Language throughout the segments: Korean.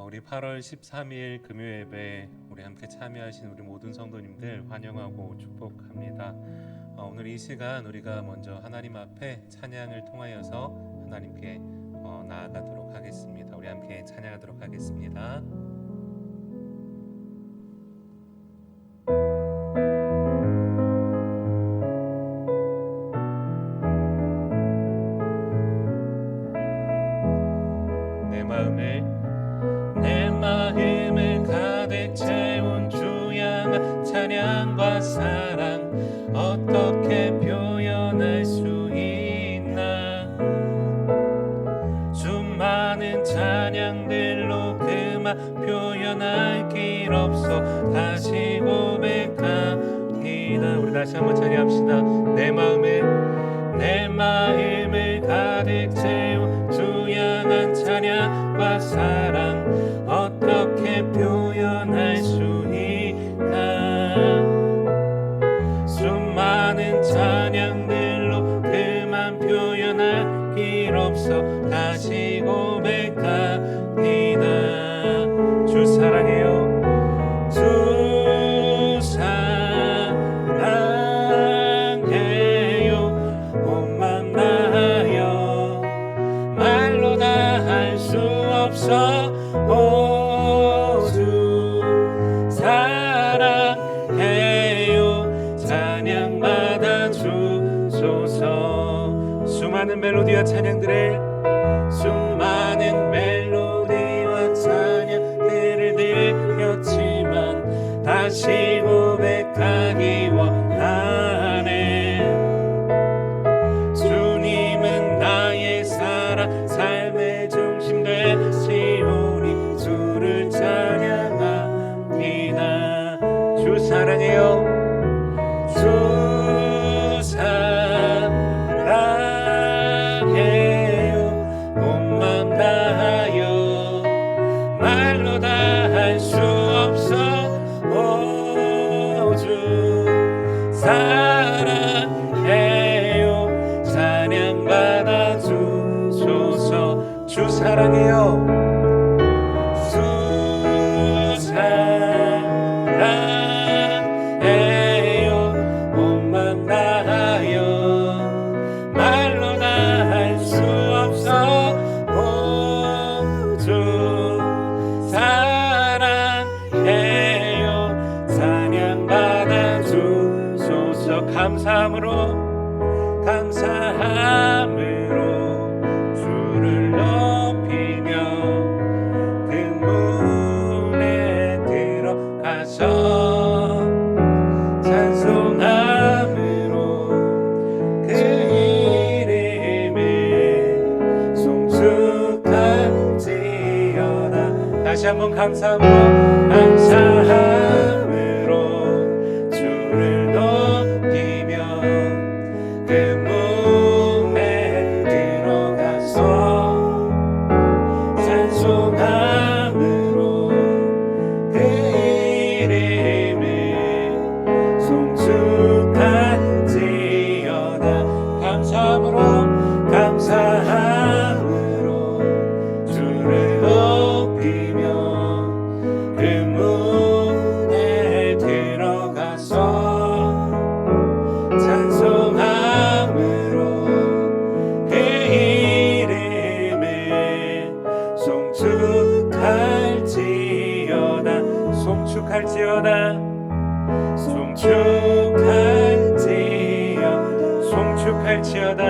우리 8월 13일 금요 예배 우리 함께 참여하신 우리 모든 성도님들 환영하고 축복합니다. 오늘 이 시간 우리가 먼저 하나님 앞에 찬양을 통하여서 하나님께 나아가도록 하겠습니다. 우리 함께 찬양하도록 하겠습니다. 내 마음을 가득 채운 주양아 찬양과 사랑 어떻게 표현할 수 있나. 수많은 찬양들로 그만 표현할 길 없어 다시 고백합니다. 우리 다시 한번 찬양합시다. 내 마음을 가득 채운 주양한 찬양과 사랑 어떻게 표현할 수 있나. 수많은 찬양들로 그만 표현할 길 없어 다시 고백합니다. 주 사랑해요. 주 사랑해요. 온 맘 다하여 말로 다 할 수 없어. 오 주 사랑해요. 찬양 받아 주소서. 수많은 멜로디와 찬양들을 드렸지만 다시 고백하기 원하네. 주님은 나의 사랑 삶의 중심 되시오니 주를 찬양합니다. 주 사랑해요. 주 사랑해요. 온 맘 다하여 말로 다 할 수 없어. 오 주 사랑해요. 찬양 받아 주소서. 주 사랑해요. 주 사랑해요. 온 맘 다하여 말로 다 할 수 없어. 오 주 사랑해요. 찬양 받아 주소서. 감사함으로 주를 높이며 그 문에 들어가서 찬송함으로 그 이름을 송축할지어다. 다시 한번 감사함으로 주를 높이며 그 문에 들어가서 찬송함으로 그 이름을 송축할지어다. 감사함으로 주를 높이며 그 문에 들어가서 찬송함으로 그 이름을 송축할지어다.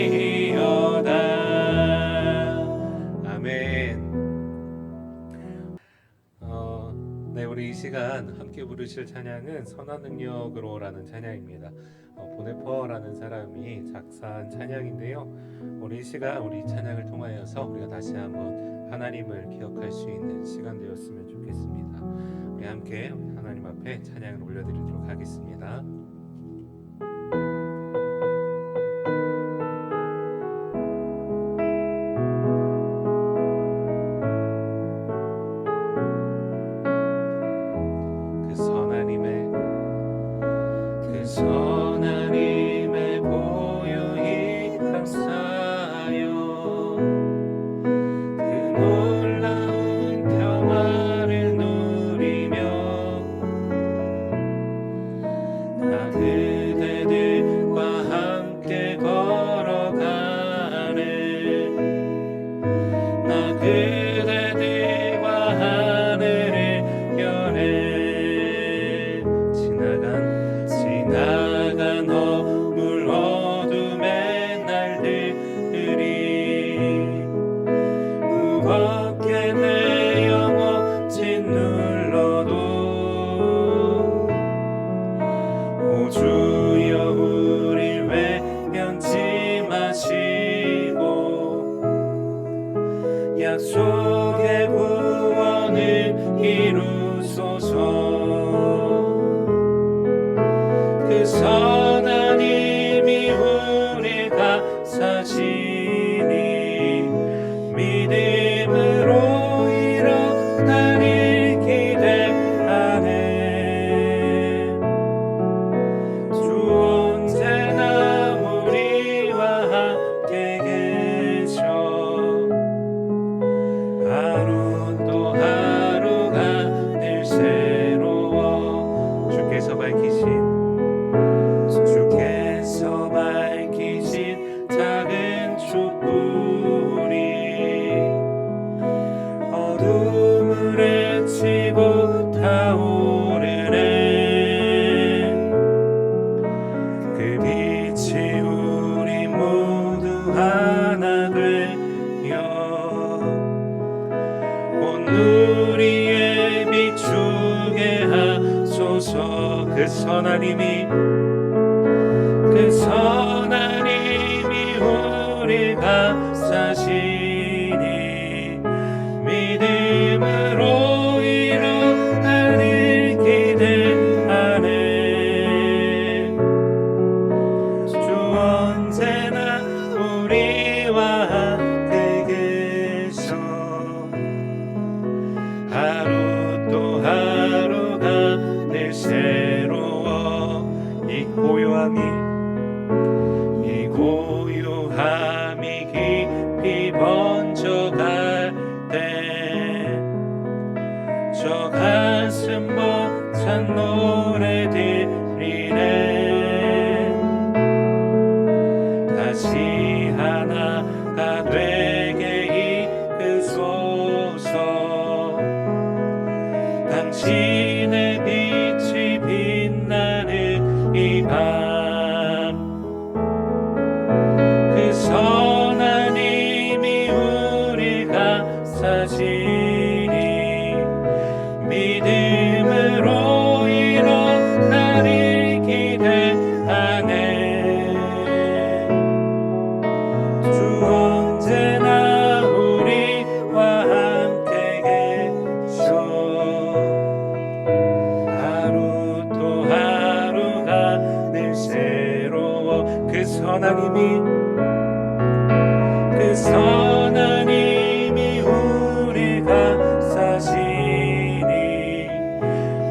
송축할지어다. 아멘. 네, 우리 이 시간 함께 부르실 찬양은 선한 능력으로라는 찬양입니다. 보네퍼라는 사람이 작사한 찬양인데요. 우리 이 시간 우리 찬양을 통하여서 우리가 다시 한번 하나님을 기억할 수 있는 시간 되었으면 좋겠습니다. 우리 함께 하나님 앞에 찬양을 올려드리도록 하겠습니다. 그 선하님의 보혈이 감싸요 오 주여 우릴 외면치 마시고 약속의 구원을 이루소서. 그 선한 힘이 우리가 사시니 믿음으로 일어나리 기대하네. 주 언제나 우리와 함께 계셔. 하루 또 하루가 늘 새로워. 주께서 밝히신 작은 촛불이 어둠을 헤치고 타오르네. 그 빛이 우리 모두 하나 되어 온 우리에 비추게 하소서. 그 선한 힘이 우리가 사시니 믿음으로 일어나리 기대하네. 주 언제나 우리와 함께 계셔. 하루 또 하루가 늘 새로워. 이 고요함이 깊이 번져갈 때 저 가슴 벅찬 노래들이네. 다시 하나가 되게 이끄소서. 당신의 빛이 빛나는 이 밤 그 선한 힘이 우리가 사시니 믿음으로 일어나리 기대하네. 주 언제나 우리와 함께 계셔. 하루 또 하루가 늘 새로워. 그 선한 힘이 우리가 사시니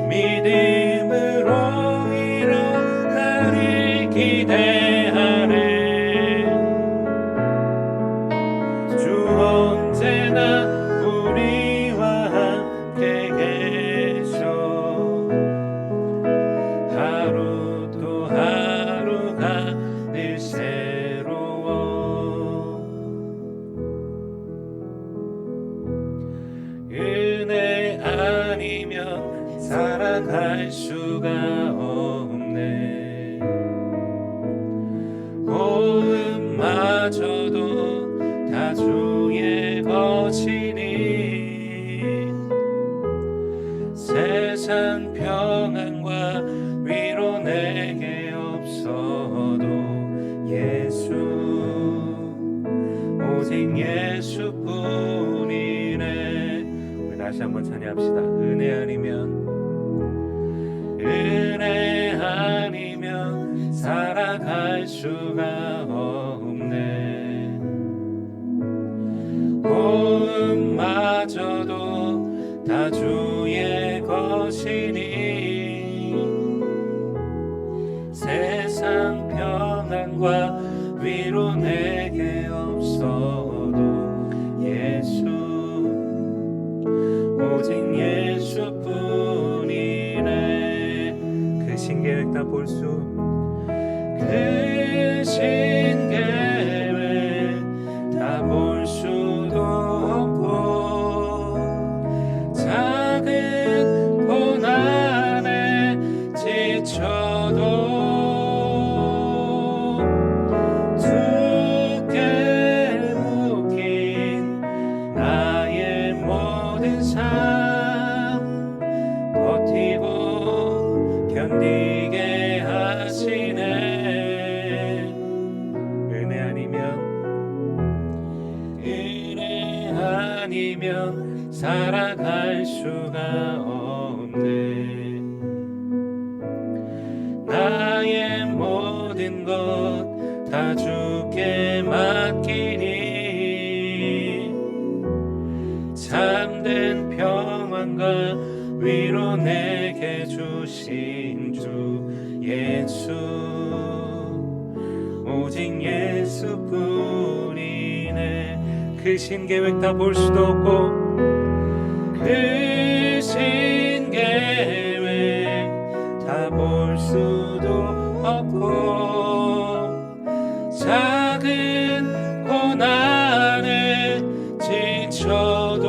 믿음으로 일어나리 기대하네. 주 언제나 우리와 함께 계셔. 하루 또 하루가 늘 새로워. 은혜 아니면 살아갈 수가 없네. 호흡마저도 다 주의 것이니 세상 평안과 위로 내게 없어도 예수, 오직 예수뿐이네. 우리 다시 한번 찬양합시다. 은혜 아니면 살아갈 수가 없네. 호흡마저도 다 주의 것이니 세상 평안과 위로 내게 없어도 예수, 오직 예수뿐이네. 그 신계획 다 볼 수, 그 신계획 다 볼 수도 없고 작은 고난에 지쳐도 두께 묶인 나의 모든 삶 버티고 견디게 살아갈 수가 없네. 나의 모든 것 다 주께 맡기니 참된 평안과 위로 내게 주신 주 예수, 오직 예수뿐이네. 그 신계획 다 볼 수도 없고 그 신계획 다 볼 수도 없고 작은 고난에 지쳐도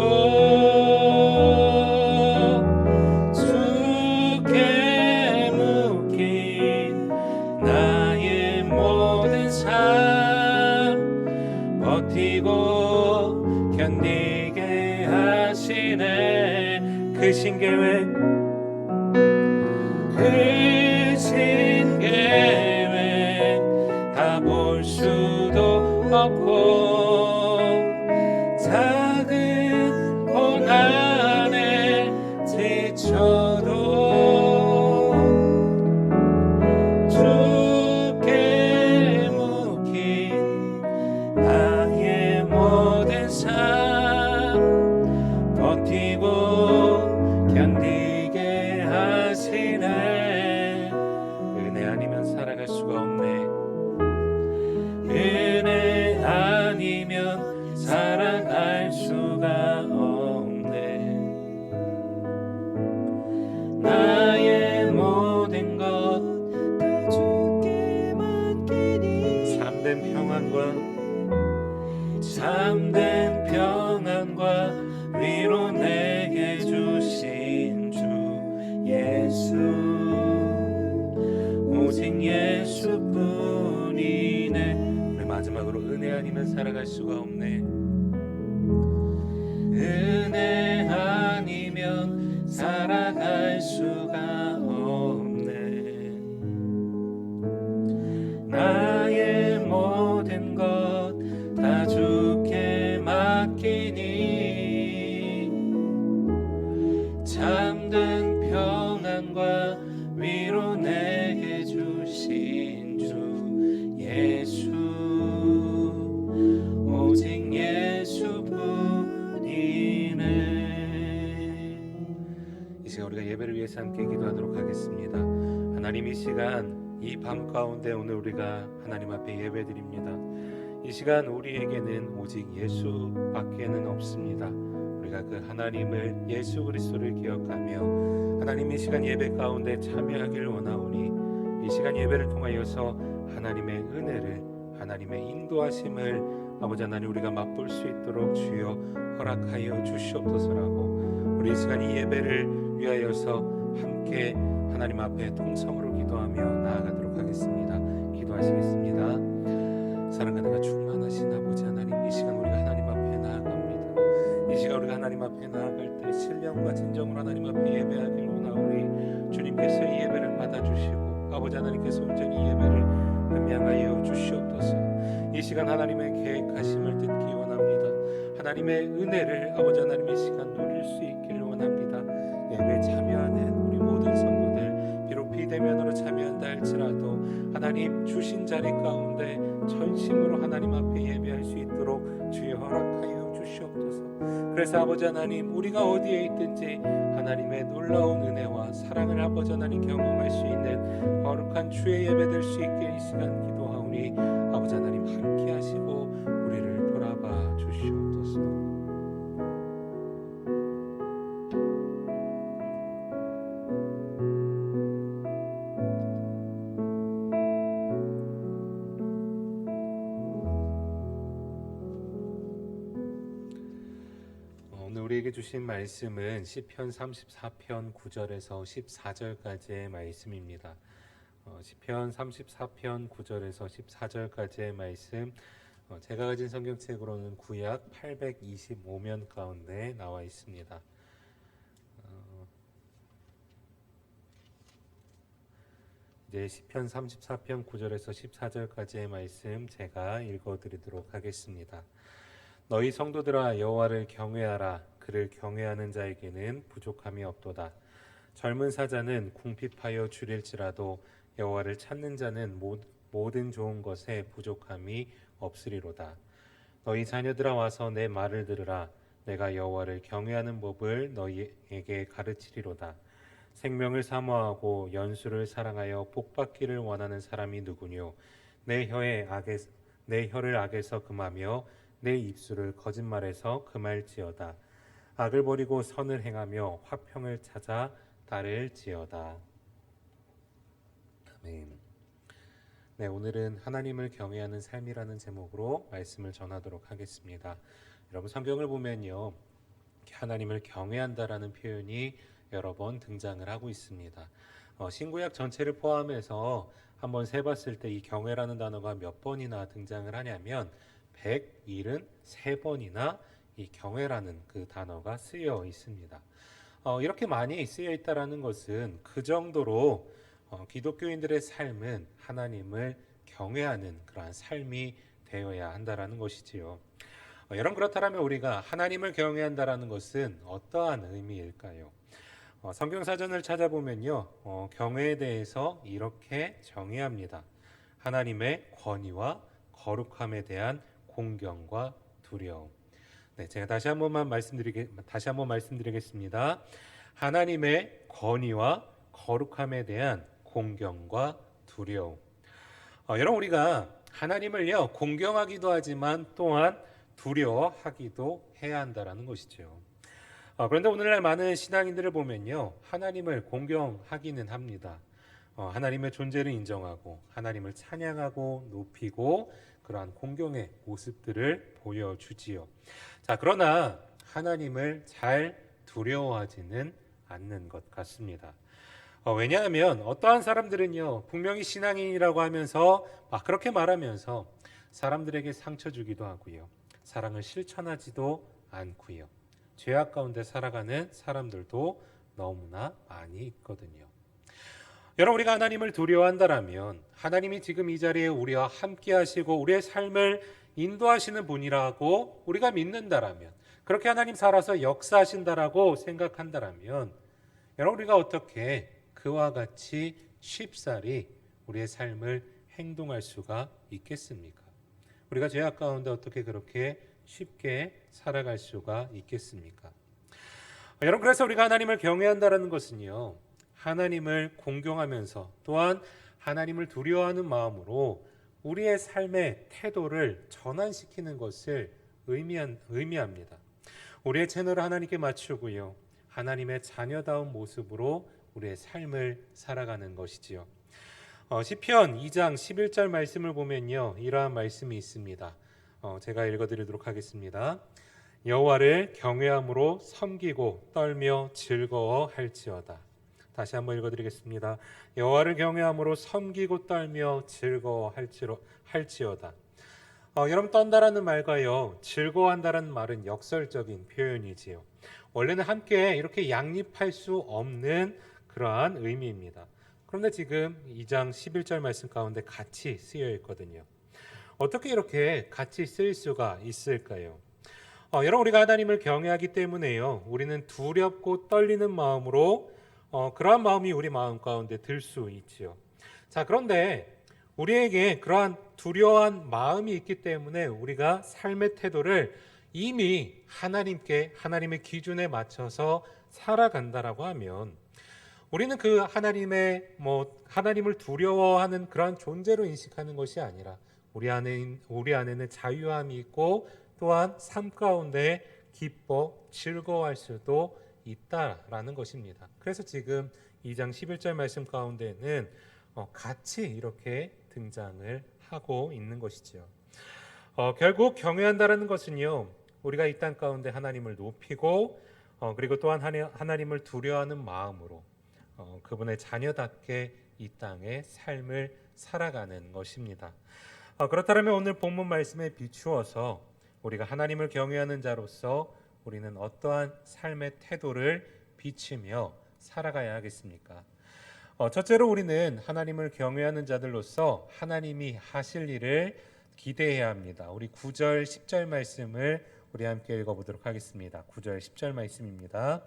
주께 묶인 나의 모든 삶 버티고 견디게 하시네. 그 신계획 그 신계획 다 볼 수도 없고 작은 고난에 지쳐도 주께 묶인 나의 모든 삶 버티고 견디게 하시네. 은혜 아니면 살아갈 수가 없네. 은혜 아니면 살아갈 수가 없네. 나의 모든 것 다 주께 맡기니 참된 평안과 위로 내게 주신 주 예수, 오직 예수뿐이네. 우리 마지막으로 은혜 아니면 살아갈 수가 없네. 은혜 아니면 살아갈 수가 없네. 나의 모든 것 다 주께 맡기니 참된 평안과 위로 내게 주신 주 예수, 오직 예수뿐이네. 이 시간 우리가 예배를 위해서 함께 기도하도록 하겠습니다. 하나님, 이 시간 이 밤 가운데 오늘 우리가 하나님 앞에 예배드립니다. 이 시간 우리에게는 오직 예수밖에는 없습니다. 우리가 그 하나님을, 예수 그리스도를 기억하며 하나님 이 시간 예배 가운데 참여하기를 원하오니 이 시간 예배를 통하여서 하나님의 은혜를, 하나님의 인도하심을 아버지 하나님 우리가 맛볼 수 있도록 주여 허락하여 주시옵소서라고, 우리 이 시간 이 예배를 위하여서 함께 하나님 앞에 통성으로 기도하며 나아가도록 하겠습니다. 기도하시겠습니다. 사랑하다가 충만하신 아버지 하나님, 이 시간 우리가 하나님 앞에 나아갑니다. 이 시간 우리가 하나님 앞에 나아갈 때 신령과 진정으로 하나님 앞에 예배하기를 원하오니 주님께서 이 예배를 받아주시고 아버지 하나님께서 온전히 이 예배를 음양하여 주시옵소서. 이 시간 하나님의 계획하심을 듣기 원합니다. 하나님의 은혜를 아버지 하나님 이 시간 누릴 수 있기를 원합니다. 예배에 참여하는 우리 모든 성도들, 비록 비대면으로 참여한다 할지라도 하나님 주신 자리 가운데 전심으로 하나님 앞에 예배할 수 있도록 주여 허락하여 주시옵소서. 그래서 아버지 하나님 우리가 어디에 있든지 하나님의 놀라운 은혜와 사랑을 아버지 하나님 경험할 수 있는 거룩한 주의 예배 될 수 있게 이 시간 기도하오니 아버지 하나님 함께 하시고 우리를 돌아봐 주시옵소서. 우리에게 주신 말씀은 시편 34편 9절에서 14절까지의 말씀입니다. 시편 34편 9절에서 14절까지의 말씀, 제가 가진 성경책으로는 구약 825면 가운데 나와 있습니다. 이제 시편 34편 9절에서 14절까지의 말씀 제가 읽어드리도록 하겠습니다. 너희 성도들아 여호와를 경외하라. 그를 경외하는 자에게는 부족함이 없도다. 젊은 사자는 궁핍하여 줄일지라도 여호와를 찾는 자는 모든 좋은 것에 부족함이 없으리로다. 너희 자녀들아 와서 내 말을 들으라. 내가 여호와를 경외하는 법을 너희에게 가르치리로다. 생명을 사모하고 연수를 사랑하여 복받기를 원하는 사람이 누구뇨? 내 혀를 악에서 금하며 내 입술을 거짓말에서 금할지어다. 악을 버리고 선을 행하며 화평을 찾아 따를지어다. 아멘. 네, 오늘은 하나님을 경외하는 삶이라는 제목으로 말씀을 전하도록 하겠습니다. 여러분 성경을 보면요, 하나님을 경외한다라는 표현이 여러 번 등장을 하고 있습니다. 신구약 전체를 포함해서 한번 세봤을 때 이 경외라는 단어가 몇 번이나 등장을 하냐면 173번이나 이 경외라는 그 단어가 쓰여 있습니다. 이렇게 많이 쓰여 있다라는 것은 그 정도로 기독교인들의 삶은 하나님을 경외하는 그러한 삶이 되어야 한다라는 것이지요. 여러분, 그렇다면 우리가 하나님을 경외한다라는 것은 어떠한 의미일까요? 성경사전을 찾아보면요, 경외에 대해서 이렇게 정의합니다. 하나님의 권위와 거룩함에 대한 공경과 두려움. 네, 제가 다시 한번 말씀드리겠습니다. 하나님의 권위와 거룩함에 대한 공경과 두려움. 여러분, 우리가 하나님을요 공경하기도 하지만 또한 두려워하기도 해야 한다라는 것이죠. 그런데 오늘날 많은 신앙인들을 보면요, 하나님을 공경하기는 합니다. 하나님의 존재를 인정하고 하나님을 찬양하고 높이고 그러한 공경의 모습들을 보여주지요. 자, 그러나 하나님을 잘 두려워하지는 않는 것 같습니다. 왜냐하면 어떠한 사람들은요, 분명히 신앙인이라고 하면서 막 그렇게 말하면서 사람들에게 상처 주기도 하고요, 사랑을 실천하지도 않고요, 죄악 가운데 살아가는 사람들도 너무나 많이 있거든요. 여러분, 우리가 하나님을 두려워한다라면 하나님이 지금 이 자리에 우리와 함께 하시고 우리의 삶을 인도하시는 분이라고 우리가 믿는다라면, 그렇게 하나님 살아서 역사하신다라고 생각한다라면, 여러분, 우리가 어떻게 그와 같이 쉽사리 우리의 삶을 행동할 수가 있겠습니까? 우리가 죄악 가운데 어떻게 그렇게 쉽게 살아갈 수가 있겠습니까? 여러분, 그래서 우리가 하나님을 경외한다는 것은요, 하나님을 공경하면서 또한 하나님을 두려워하는 마음으로 우리의 삶의 태도를 전환시키는 것을 의미합니다. 우리의 채널을 하나님께 맞추고요, 하나님의 자녀다운 모습으로 우리의 삶을 살아가는 것이지요. 시편 2장 11절 말씀을 보면요, 이러한 말씀이 있습니다. 제가 읽어드리도록 하겠습니다. 여호와를 경외함으로 섬기고 떨며 즐거워할지어다. 다시 한번 읽어드리겠습니다. 여호와를 경외함으로 섬기고 떨며 즐거워할지어다. 여러분, 떤다라는 말과요, 즐거워한다라는 말은 역설적인 표현이지요. 원래는 함께 이렇게 양립할 수 없는 그러한 의미입니다. 그런데 지금 2장 11절 말씀 가운데 같이 쓰여 있거든요. 어떻게 이렇게 같이 쓰일 수가 있을까요? 여러분, 우리가 하나님을 경외하기 때문에요, 우리는 두렵고 떨리는 마음으로 그러한 마음이 우리 마음 가운데 들 수 있지요. 자, 그런데 우리에게 그러한 두려워한 마음이 있기 때문에 우리가 삶의 태도를 이미 하나님의 기준에 맞춰서 살아간다라고 하면, 우리는 그 하나님을 두려워하는 그러한 존재로 인식하는 것이 아니라 우리 안에는 자유함이 있고 또한 삶 가운데 기뻐 즐거워할 수도 있다라는 것입니다. 그래서 지금 2장 11절 말씀 가운데는 같이 이렇게 등장을 하고 있는 것이죠. 결국 경외한다라는 것은요, 우리가 이 땅 가운데 하나님을 높이고 그리고 또한 하나님을 두려워하는 마음으로 그분의 자녀답게 이 땅의 삶을 살아가는 것입니다. 그렇다면 오늘 본문 말씀에 비추어서 우리가 하나님을 경외하는 자로서 우리는 어떠한 삶의 태도를 비추며 살아가야 하겠습니까? 첫째로 우리는 하나님을 경외하는 자들로서 하나님이 하실 일을 기대해야 합니다. 우리 9절 10절 말씀을 우리 함께 읽어보도록 하겠습니다. 9절 10절 말씀입니다.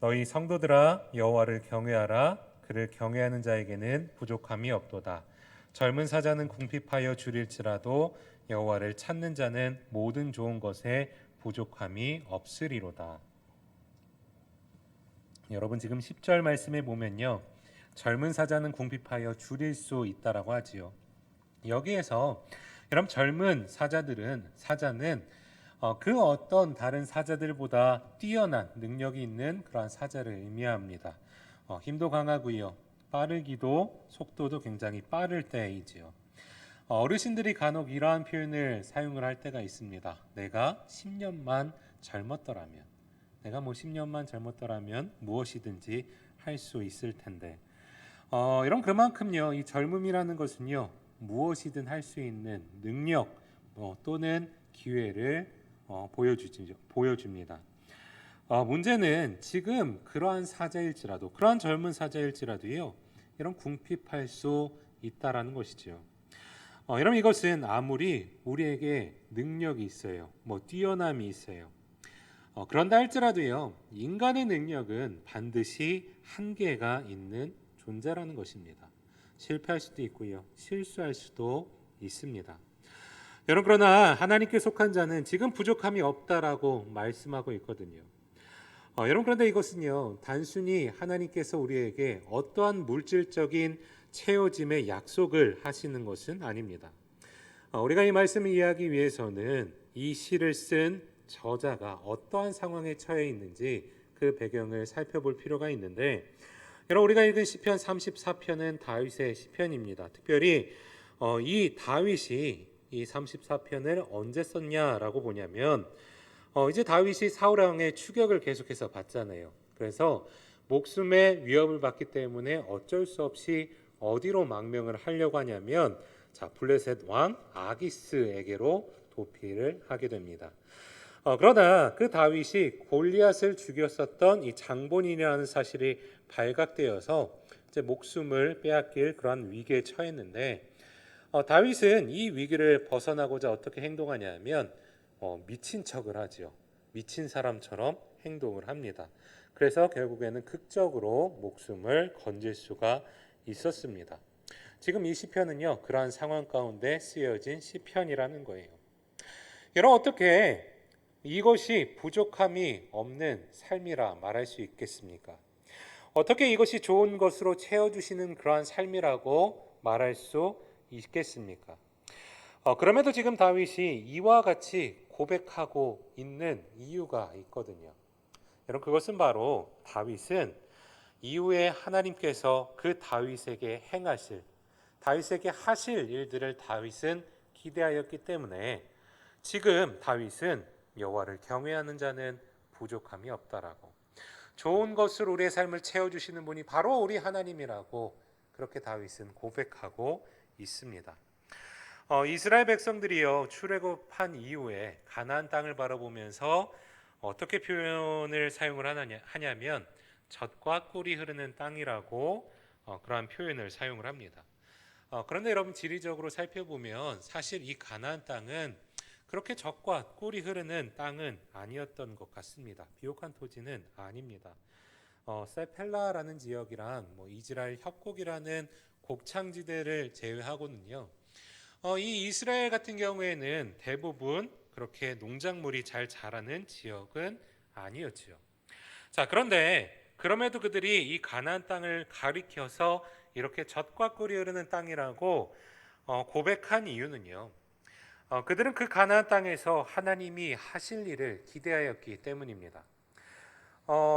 너희 성도들아 여호와를 경외하라. 그를 경외하는 자에게는 부족함이 없도다. 젊은 사자는 궁핍하여 줄일지라도 여호와를 찾는 자는 모든 좋은 것에 부족함이 없으리로다. 여러분 지금 10절 말씀에 보면요, 젊은 사자는 궁핍하여 줄일 수 있다라고 하지요. 여기에서 여러분 젊은 사자는 그 어떤 다른 사자들보다 뛰어난 능력이 있는 그러한 사자를 의미합니다. 힘도 강하고요, 빠르기도 속도도 굉장히 빠를 때이지요. 어르신들이 간혹 이러한 표현을 사용을 할 때가 있습니다. 내가 10년만 젊었더라면, 내가 10년만 젊었더라면 무엇이든지 할 수 있을 텐데, 이런 그만큼요, 이 젊음이라는 것은요, 무엇이든 할 수 있는 능력 또는 기회를 보여줍니다. 문제는 지금 그러한 사자일지라도, 그러한 젊은 사자일지라도요, 이런 궁핍할 수 있다라는 것이죠. 여러분 이것은 아무리 우리에게 능력이 있어요, 뛰어남이 있어요, 그런다 할지라도요, 인간의 능력은 반드시 한계가 있는 존재라는 것입니다. 실패할 수도 있고요, 실수할 수도 있습니다. 여러분 그러나 하나님께 속한 자는 지금 부족함이 없다라고 말씀하고 있거든요. 여러분 그런데 이것은요, 단순히 하나님께서 우리에게 어떠한 물질적인 채워짐의 약속을 하시는 것은 아닙니다. 우리가 이 말씀을 이해하기 위해서는 이 시를 쓴 저자가 어떠한 상황에 처해 있는지 그 배경을 살펴볼 필요가 있는데, 여러분 우리가 읽은 시편 34편은 다윗의 시편입니다. 특별히 이 다윗이 이 34편을 언제 썼냐라고 보냐면, 이제 다윗이 사울 왕의 추격을 계속해서 받잖아요. 그래서 목숨의 위협을 받기 때문에 어쩔 수 없이 어디로 망명을 하려고 하냐면, 블레셋 왕 아기스에게로 도피를 하게 됩니다. 그러나 그 다윗이 골리앗을 죽였었던 이 장본인이라는 사실이 발각되어서 이제 목숨을 빼앗길 그러한 위기에 처했는데, 다윗은 이 위기를 벗어나고자 어떻게 행동하냐면 미친 척을 하죠. 미친 사람처럼 행동을 합니다. 그래서 결국에는 극적으로 목숨을 건질 수가 있었습니다. 지금 이 시편은요, 그러한 상황 가운데 쓰여진 시편이라는 거예요. 여러분 어떻게 이것이 부족함이 없는 삶이라 말할 수 있겠습니까? 어떻게 이것이 좋은 것으로 채워주시는 그러한 삶이라고 말할 수 있겠습니까? 그럼에도 지금 다윗이 이와 같이 고백하고 있는 이유가 있거든요. 여러분 그것은 바로 다윗은 이후에 하나님께서 그 다윗에게 하실 일들을 다윗은 기대하였기 때문에 지금 다윗은 여호와를 경외하는 자는 부족함이 없다라고, 좋은 것으로 우리의 삶을 채워주시는 분이 바로 우리 하나님이라고 그렇게 다윗은 고백하고 있습니다. 이스라엘 백성들이요, 출애굽한 이후에 가나안 땅을 바라보면서 어떻게 표현을 사용을 하냐면 젖과 꿀이 흐르는 땅이라고 그러한 표현을 사용을 합니다. 그런데 여러분 지리적으로 살펴보면 사실 이 가나안 땅은 그렇게 젖과 꿀이 흐르는 땅은 아니었던 것 같습니다. 비옥한 토지는 아닙니다. 세펠라라는 지역이랑 이스라엘 협곡이라는 곡창지대를 제외하고는요, 이 이스라엘 같은 경우에는 대부분 그렇게 농작물이 잘 자라는 지역은 아니었지요. 그런데 그럼에도 그들이 이 가나안 땅을 가리켜서 이렇게 젖과 꿀이 흐르는 땅이라고 고백한 이유는요, 그들은 그 가나안 땅에서 하나님이 하실 일을 기대하였기 때문입니다.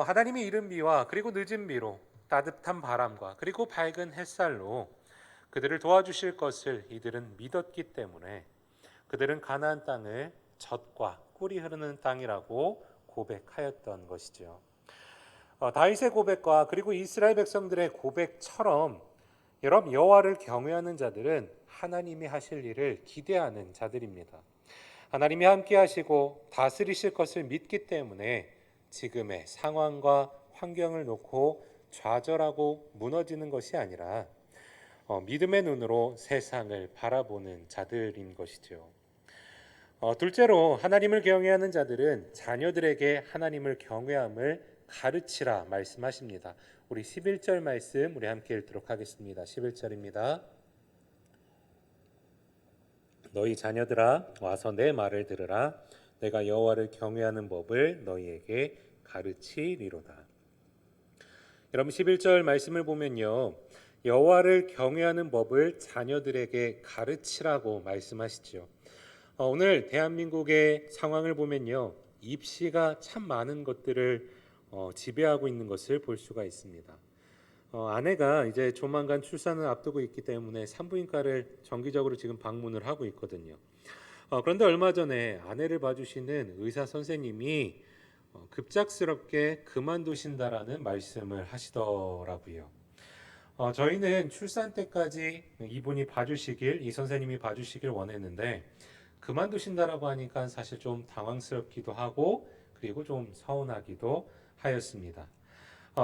하나님이 이른 비와 그리고 늦은 비로, 따뜻한 바람과 그리고 밝은 햇살로 그들을 도와주실 것을 이들은 믿었기 때문에 그들은 가나안 땅을 젖과 꿀이 흐르는 땅이라고 고백하였던 것이죠. 다윗의 고백과 그리고 이스라엘 백성들의 고백처럼 여러분 여호와를 경외하는 자들은 하나님이 하실 일을 기대하는 자들입니다. 하나님이 함께 하시고 다스리실 것을 믿기 때문에 지금의 상황과 환경을 놓고 좌절하고 무너지는 것이 아니라 믿음의 눈으로 세상을 바라보는 자들인 것이죠. 둘째로 하나님을 경외하는 자들은 자녀들에게 하나님을 경외함을 가르치라 말씀하십니다. 우리 11절 말씀 우리 함께 읽도록 하겠습니다. 11절입니다. 너희 자녀들아 와서 내 말을 들으라. 내가 여호와를 경외하는 법을 너희에게 가르치리로다. 여러분 11절 말씀을 보면요. 여호와를 경외하는 법을 자녀들에게 가르치라고 말씀하시죠. 오늘 대한민국의 상황을 보면요. 입시가 참 많은 것들을 지배하고 있는 것을 볼 수가 있습니다. 아내가 이제 조만간 출산을 앞두고 있기 때문에 산부인과를 정기적으로 지금 방문을 하고 있거든요. 그런데 얼마 전에 아내를 봐주시는 의사 선생님이 급작스럽게 그만두신다라는 말씀을 하시더라고요. 저희는 출산 때까지 이 선생님이 봐주시길 원했는데 그만두신다라고 하니까 사실 좀 당황스럽기도 하고 그리고 좀 서운하기도 하였습니다.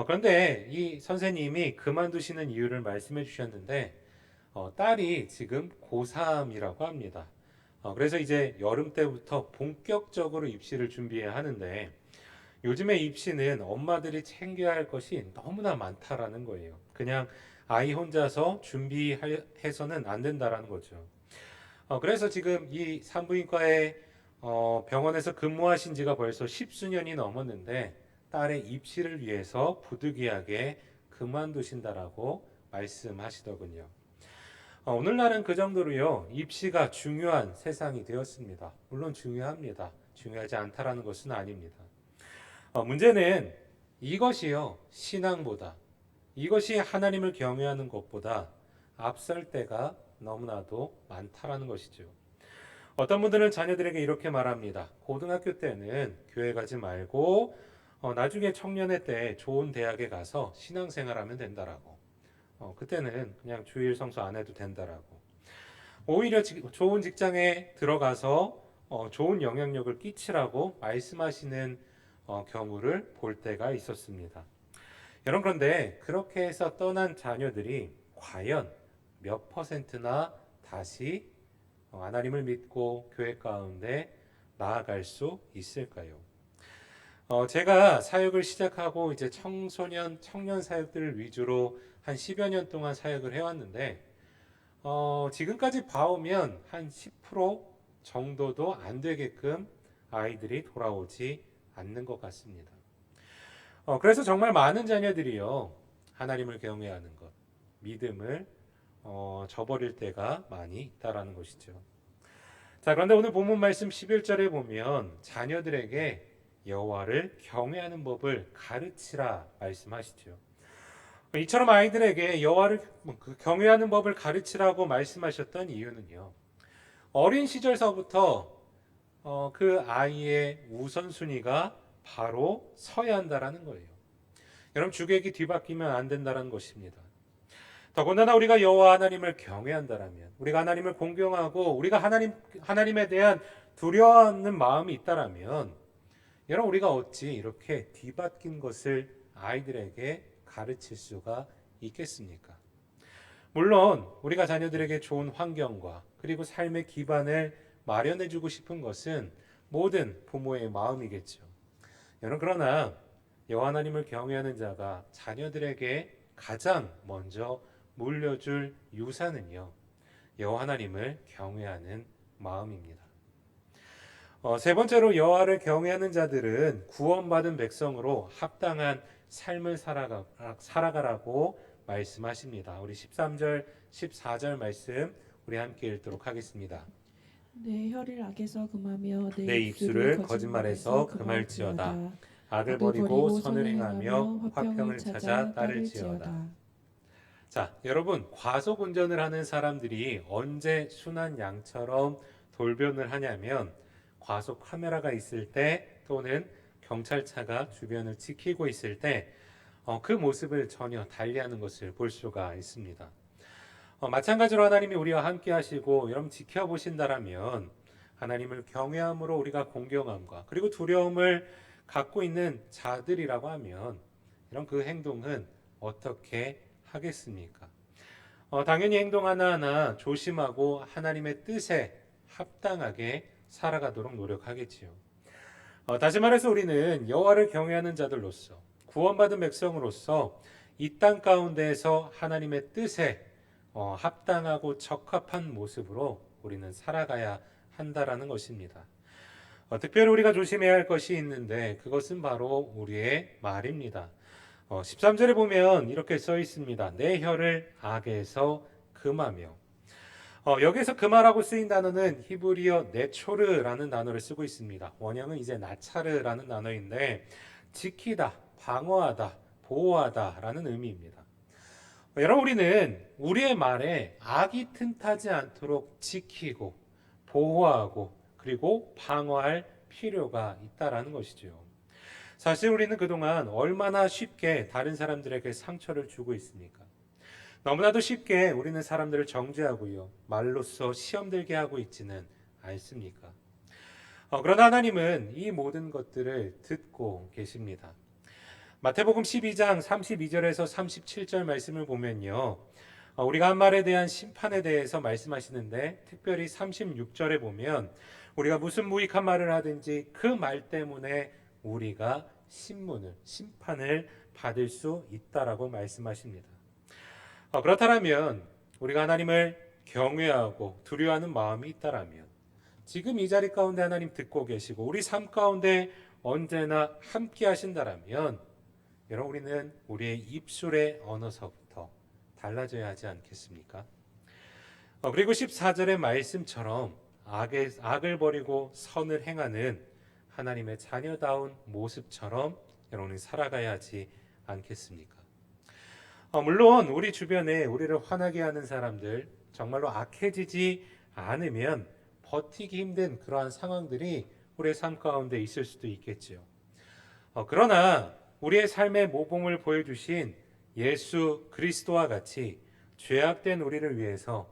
그런데 이 선생님이 그만두시는 이유를 말씀해 주셨는데 딸이 지금 고3이라고 합니다. 그래서 이제 여름 때부터 본격적으로 입시를 준비해야 하는데 요즘에 입시는 엄마들이 챙겨야 할 것이 너무나 많다라는 거예요. 그냥 아이 혼자서 준비해서는 안 된다라는 거죠. 그래서 지금 이 산부인과에 병원에서 근무하신 지가 벌써 십수년이 넘었는데 딸의 입시를 위해서 부득이하게 그만두신다라고 말씀하시더군요. 오늘날은 그 정도로요 입시가 중요한 세상이 되었습니다. 물론 중요합니다. 중요하지 않다라는 것은 아닙니다. 문제는 이것이요 신앙보다 이것이 하나님을 경외하는 것보다 앞설 때가 너무나도 많다라는 것이죠. 어떤 분들은 자녀들에게 이렇게 말합니다. 고등학교 때는 교회 가지 말고 나중에 청년회 때 좋은 대학에 가서 신앙생활하면 된다라고. 그때는 그냥 주일 성수 안 해도 된다라고. 오히려 좋은 직장에 들어가서 좋은 영향력을 끼치라고 말씀하시는 경우를 볼 때가 있었습니다. 여러분 그런데 그렇게 해서 떠난 자녀들이 과연 몇 퍼센트나 다시 하나님을 믿고 교회 가운데 나아갈 수 있을까요? 제가 사역을 시작하고 이제 청년 사역들을 위주로 한 10여 년 동안 사역을 해왔는데 지금까지 봐오면 한 10% 정도도 안 되게끔 아이들이 돌아오지 않는 것 같습니다. 그래서 정말 많은 자녀들이요 하나님을 경외하는 것, 믿음을 저버릴 때가 많이 있다라는 것이죠. 자, 그런데 오늘 본문 말씀 11절에 보면 자녀들에게 여호와를 경외하는 법을 가르치라 말씀하시죠. 이처럼 아이들에게 여호와를 경외하는 법을 가르치라고 말씀하셨던 이유는요. 어린 시절서부터 그 아이의 우선순위가 바로 서야 한다라는 거예요. 여러분 주객이 뒤바뀌면 안 된다는 것입니다. 더군다나 우리가 여호와 하나님을 경외한다라면, 우리가 하나님을 공경하고 우리가 하나님에 대한 두려워하는 마음이 있다라면, 여러분 우리가 어찌 이렇게 뒤바뀐 것을 아이들에게 가르칠 수가 있겠습니까? 물론 우리가 자녀들에게 좋은 환경과 그리고 삶의 기반을 마련해주고 싶은 것은 모든 부모의 마음이겠죠. 여러분 그러나 여호와 하나님을 경외하는 자가 자녀들에게 가장 먼저 물려줄 유산은요 여호와 하나님을 경외하는 마음입니다. 세 번째로 여호와를 경외하는 자들은 구원받은 백성으로 합당한 삶을 살아가라고 말씀하십니다. 우리 13절, 14절 말씀 우리 함께 읽도록 하겠습니다. 내 혀를 악에서 금하며 내 입술을 거짓말에서 금할지어다. 악을 버리고 선을 행하며 화평을 찾아 따를지어다. 자, 여러분 과속 운전을 하는 사람들이 언제 순한 양처럼 돌변을 하냐면 과속 카메라가 있을 때 또는 경찰차가 주변을 지키고 있을 때 그 모습을 전혀 달리하는 것을 볼 수가 있습니다. 마찬가지로 하나님이 우리와 함께 하시고 여러분 지켜보신다라면 하나님을 경외함으로 우리가 공경함과 그리고 두려움을 갖고 있는 자들이라고 하면 이런 그 행동은 어떻게 하겠습니까? 당연히 행동 하나하나 조심하고 하나님의 뜻에 합당하게 살아가도록 노력하겠지요. 다시 말해서 우리는 여호와를 경외하는 자들로서 구원받은 백성으로서 이 땅 가운데에서 하나님의 뜻에 합당하고 적합한 모습으로 우리는 살아가야 한다라는 것입니다. 특별히 우리가 조심해야 할 것이 있는데 그것은 바로 우리의 말입니다. 13절에 보면 이렇게 써 있습니다. 내 혀를 악에서 금하며. 여기서 금하라고 쓰인 단어는 히브리어 네초르라는 단어를 쓰고 있습니다. 원형은 이제 나차르라는 단어인데 지키다, 방어하다, 보호하다라는 의미입니다. 여러분, 우리는 우리의 말에 악이 틈타지 않도록 지키고 보호하고 그리고 방어할 필요가 있다라는 것이죠. 사실 우리는 그동안 얼마나 쉽게 다른 사람들에게 상처를 주고 있습니까? 너무나도 쉽게 우리는 사람들을 정죄하고요, 말로써 시험 들게 하고 있지는 않습니까? 그러나 하나님은 이 모든 것들을 듣고 계십니다. 마태복음 12장 32절에서 37절 말씀을 보면요, 우리가 한 말에 대한 심판에 대해서 말씀하시는데 특별히 36절에 보면 우리가 무슨 무익한 말을 하든지 그 말 때문에 우리가 심판을 받을 수 있다라고 말씀하십니다. 그렇다면 우리가 하나님을 경외하고 두려워하는 마음이 있다라면 지금 이 자리 가운데 하나님 듣고 계시고 우리 삶 가운데 언제나 함께 하신다라면 여러분, 우리는 우리의 입술의 언어서부터 달라져야 하지 않겠습니까? 그리고 14절의 말씀처럼 악을 버리고 선을 행하는 하나님의 자녀다운 모습처럼 여러분이 살아가야 하지 않겠습니까? 물론 우리 주변에 우리를 화나게 하는 사람들, 정말로 악해지지 않으면 버티기 힘든 그러한 상황들이 우리의 삶 가운데 있을 수도 있겠지요. 그러나 우리의 삶의 모범을 보여주신 예수 그리스도와 같이 죄악된 우리를 위해서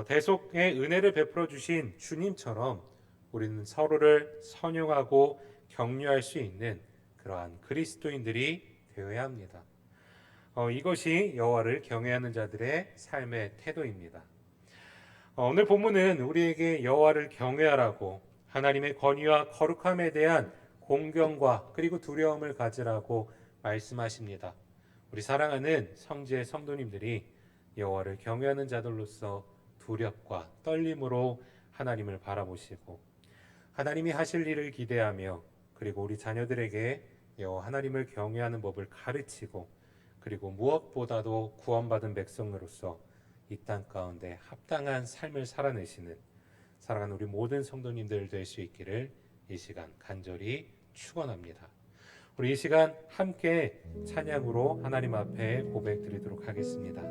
대속의 은혜를 베풀어 주신 주님처럼 우리는 서로를 선용하고 격려할 수 있는 그러한 그리스도인들이 되어야 합니다. 이것이 여호와를 경외하는 자들의 삶의 태도입니다. 오늘 본문은 우리에게 여호와를 경외하라고 하나님의 권위와 거룩함에 대한 공경과 그리고 두려움을 가지라고 말씀하십니다. 우리 사랑하는 성지의 성도님들이 여호와를 경외하는 자들로서 두렵과 떨림으로 하나님을 바라보시고 하나님이 하실 일을 기대하며 그리고 우리 자녀들에게 여호와 하나님을 경외하는 법을 가르치고 그리고 무엇보다도 구원받은 백성으로서 이 땅 가운데 합당한 삶을 살아내시는 사랑하는 우리 모든 성도님들 될 수 있기를 이 시간 간절히 축원합니다. 우리 이 시간 함께 찬양으로 하나님 앞에 고백드리도록 하겠습니다.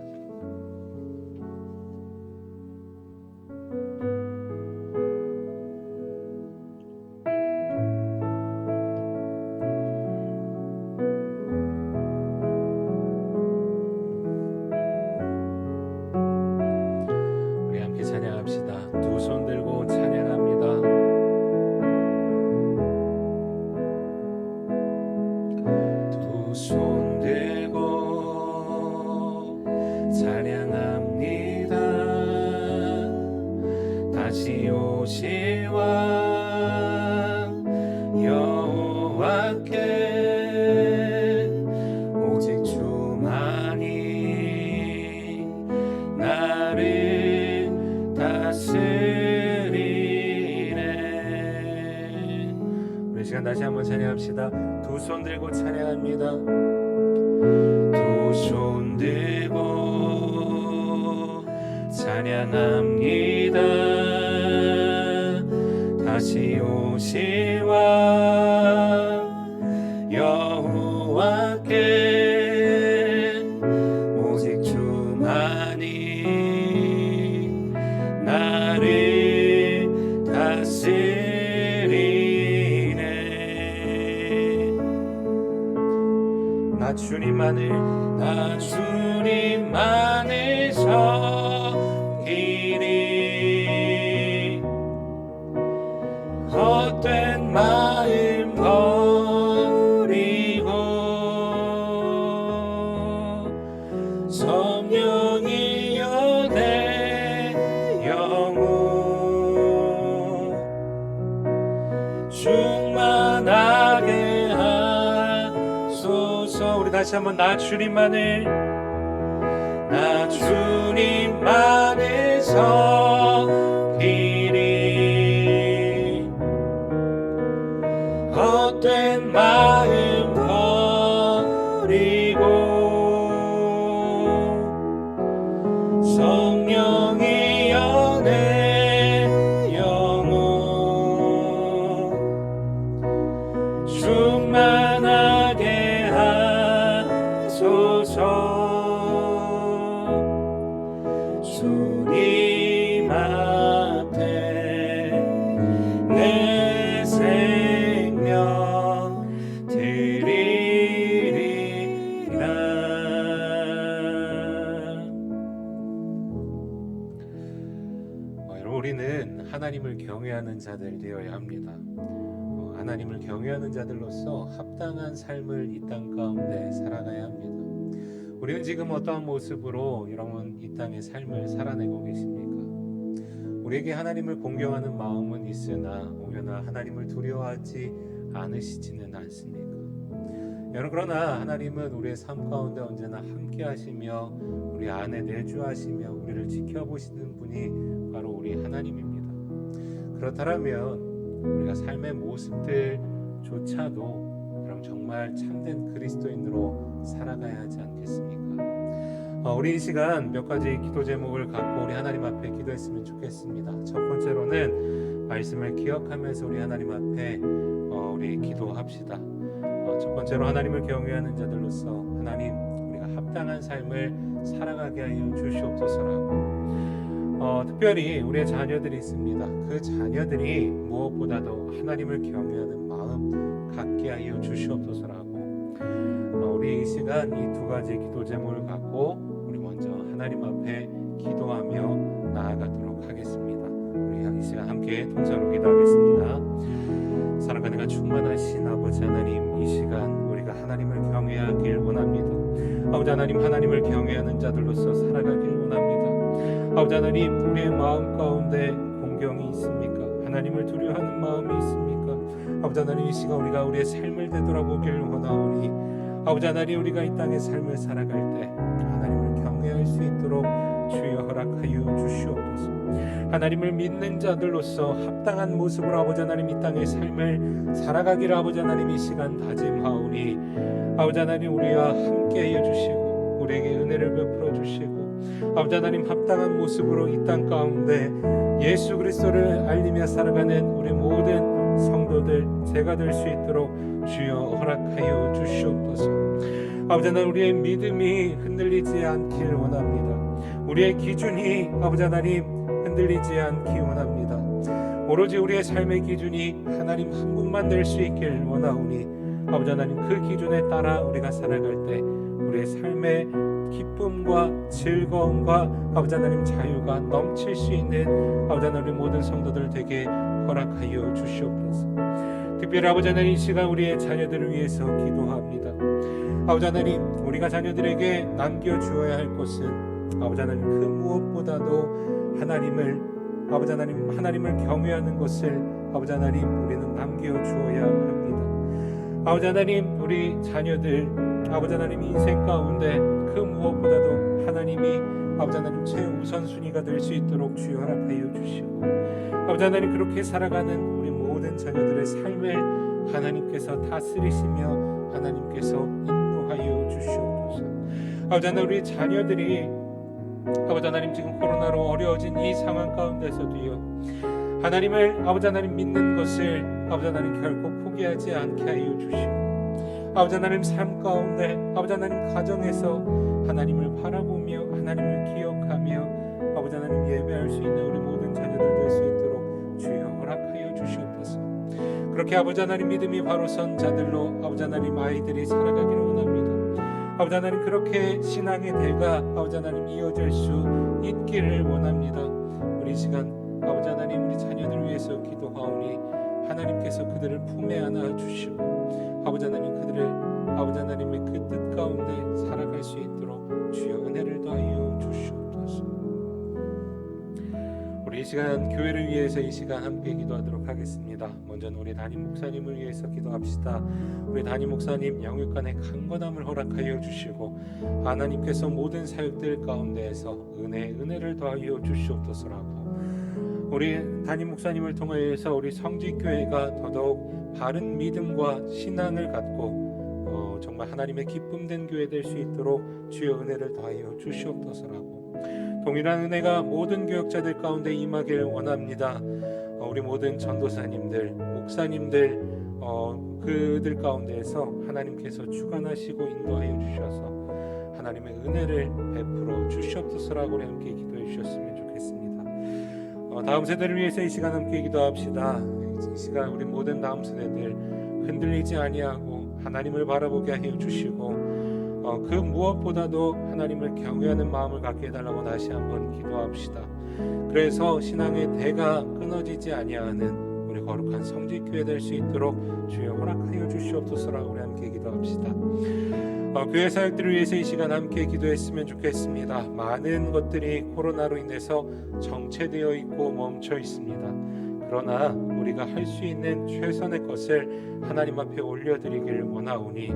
우리 함께 찬양합시다. 두 손 들고 찬양합니다. 두 손 들고 찬양합니다. 다시 오실 왕 여호와께 오직 주만이 나를 다스리네. 우리 시간 다시 한번 찬양합시다. 두 손 들고 찬양합니다. 두 손 들고 찬양합니다. 다시 오실 왕 여호와께 오직 주만이 나를 다스리네. 나 주님만을 섬기리. 헛된 마음 버리고 성령이여 내 영혼 다시 한번 나 주님만을 섬기리 헛된 마음 버리고 성령이 연애 영혼 충만하게 하소서. 주님 앞에 내 생명 드리리라. 여러분, 우리는 하나님을 경외하는 자들 되어야 합니다. 하나님을 경외하는 자들로서 합당한 삶을 이 땅 가운데 살아가야 합니다. 우리는 지금 어떠한 모습으로 여러분 이 땅의 삶을 살아내고 계십니까? 우리에게 하나님을 공경하는 마음은 있으나 오히려 하나님을 두려워하지 않으시지는 않습니까? 여러분, 그러나 하나님은 우리의 삶 가운데 언제나 함께 하시며 우리 안에 내주하시며 우리를 지켜보시는 분이 바로 우리 하나님입니다. 그렇다면 우리가 삶의 모습들조차도 그럼 정말 참된 그리스도인으로 살아가야 하지 않겠습니까? 우리 이 시간 몇 가지 기도 제목을 갖고 우리 하나님 앞에 기도했으면 좋겠습니다. 첫 번째로는 말씀을 기억하면서 우리 하나님 앞에 우리 기도합시다. 첫 번째로 하나님을 경외하는 자들로서 하나님, 우리가 합당한 삶을 살아가게 하여 주시옵소서라고, 특별히 우리의 자녀들이 있습니다. 그 자녀들이 무엇보다도 하나님을 경외하는 마음 갖게 하여 주시옵소서라고, 우리 이 시간 이 두 가지 기도 제목을 갖고 우리 먼저 하나님 앞에 기도하며 나아가도록 하겠습니다. 우리 이 시간 함께 동서로 기도하겠습니다. 사랑과 은혜가 충만하신 아버지 하나님, 이 시간 우리가 하나님을 경외하길 원합니다. 아버지 하나님, 하나님을 경외하는 자들로서 살아가길 원합니다. 아버지 하나님, 우리의 마음 가운데 공경이 있습니까? 하나님을 두려워하는 마음이 있습니까? 아버지 하나님, 이 시간 우리가 우리의 삶을 되돌아보길 원하오니 아버지 하나님, 우리가 이 땅의 삶을 살아갈 때 하나님을 경외할 수 있도록 주여 허락하여 주시옵소서. 하나님을 믿는 자들로서 합당한 모습으로 아버지 하나님 이 땅의 삶을 살아가기를 아버지 하나님 이 시간 다짐하오니 아버지 하나님, 우리와 함께 해주시고 우리에게 은혜를 베풀어 주시고 아버지 하나님, 합당한 모습으로 이 땅 가운데 예수 그리스도를 알리며 살아가는 우리 모든 성도들 제가 될 수 있도록 주여 허락하여 주시옵소서. 아버지 하나님, 우리의 믿음이 흔들리지 않길 원합니다. 우리의 기준이 아버지 하나님 흔들리지 않기 원합니다. 오로지 우리의 삶의 기준이 하나님 한 분만 될 수 있길 원하오니 아버지 하나님, 그 기준에 따라 우리가 살아갈 때 우리의 삶의 기쁨과 즐거움과 아버지 하나님 자유가 넘칠 수 있는 아버지 하나님 모든 성도들 되게 허락하여 주시옵소서. 특별히 아버지 하나님, 이 시간 우리의 자녀들을 위해서 기도합니다. 아버지 하나님, 우리가 자녀들에게 남겨주어야 할 것은 아버지 하나님 그 무엇보다도 하나님을 경외하는 것을 아버지 하나님 우리는 남겨주어야 합니다. 아버지 하나님, 우리 자녀들 아버지 하나님 인생 가운데 그 무엇보다도 하나님이 아버지 하나님 최우선순위가 될 수 있도록 주여 허락하여 주시고 아버지 하나님, 그렇게 살아가는 우리 모든 자녀들의 삶을 하나님께서 다스리시며 하나님께서 인도하여 주시옵소서. 아버지 하나님, 우리 자녀들이 아버지 하나님 지금 코로나로 어려워진 이 상황 가운데서도요 하나님을 아버지 하나님 믿는 것을 아버지 하나님 결코 포기하지 않게 하여 주시고 아버지 하나님 삶 가운데 아버지 하나님 가정에서 하나님을 바라보며 하나님을 기억하며 아버지 하나님 예배할 수 있는 우리 모든 자녀들 될 수 있도록 주여 허락하여 주시옵소서. 그렇게 아버지 하나님 믿음이 바로 선 자들로 아버지 하나님 아이들이 살아가기를 원합니다. 아버지 하나님, 그렇게 신앙의 대가 아버지 하나님 이어질 수 있기를 원합니다. 우리 시간 아버지 하나님, 우리 자녀들을 위해서 기도하오니 하나님께서 그들을 품에 안아 주시고 아버지 하나님, 그들을 아버지 하나님의 그 뜻 가운데 살아갈 수 있도록 주여 은혜를 더하여 주시옵소서. 우리 이 시간 교회를 위해서 이 시간 함께 기도하도록 하겠습니다. 먼저는 우리 담임 목사님을 위해서 기도합시다. 우리 담임 목사님 영육간의 강건함을 허락하여 주시고 하나님께서 모든 사역들 가운데에서 은혜를 더하여 주시옵소서라고, 우리 담임 목사님을 통하여서 우리 성직교회가 더더욱 바른 믿음과 신앙을 갖고 정말 하나님의 기쁨된 교회 될 수 있도록 주여 은혜를 더하여 주시옵소서라고, 동일한 은혜가 모든 교역자들 가운데 임하길 원합니다. 우리 모든 전도사님들, 목사님들, 그들 가운데에서 하나님께서 주관하시고 인도하여 주셔서 하나님의 은혜를 베풀어 주시옵소서라고 우리 함께 기도해 주셨으면 좋겠습니다. 다음 세대를 위해서 이 시간 함께 기도합시다. 이 시간 우리 모든 다음 세대들 흔들리지 아니하고 하나님을 바라보게 하여 주시고 그 무엇보다도 하나님을 경외하는 마음을 갖게 해달라고 다시 한번 기도합시다. 그래서 신앙의 대가 끊어지지 아니하는 우리 거룩한 성직교회 될 수 있도록 주여 허락하여 주시옵소서라고 우리 함께 기도합시다. 교회 사역들을 위해서 이 시간 함께 기도했으면 좋겠습니다. 많은 것들이 코로나로 인해서 정체되어 있고 멈춰 있습니다. 그러나 우리가 할 수 있는 최선의 것을 하나님 앞에 올려드리길 원하오니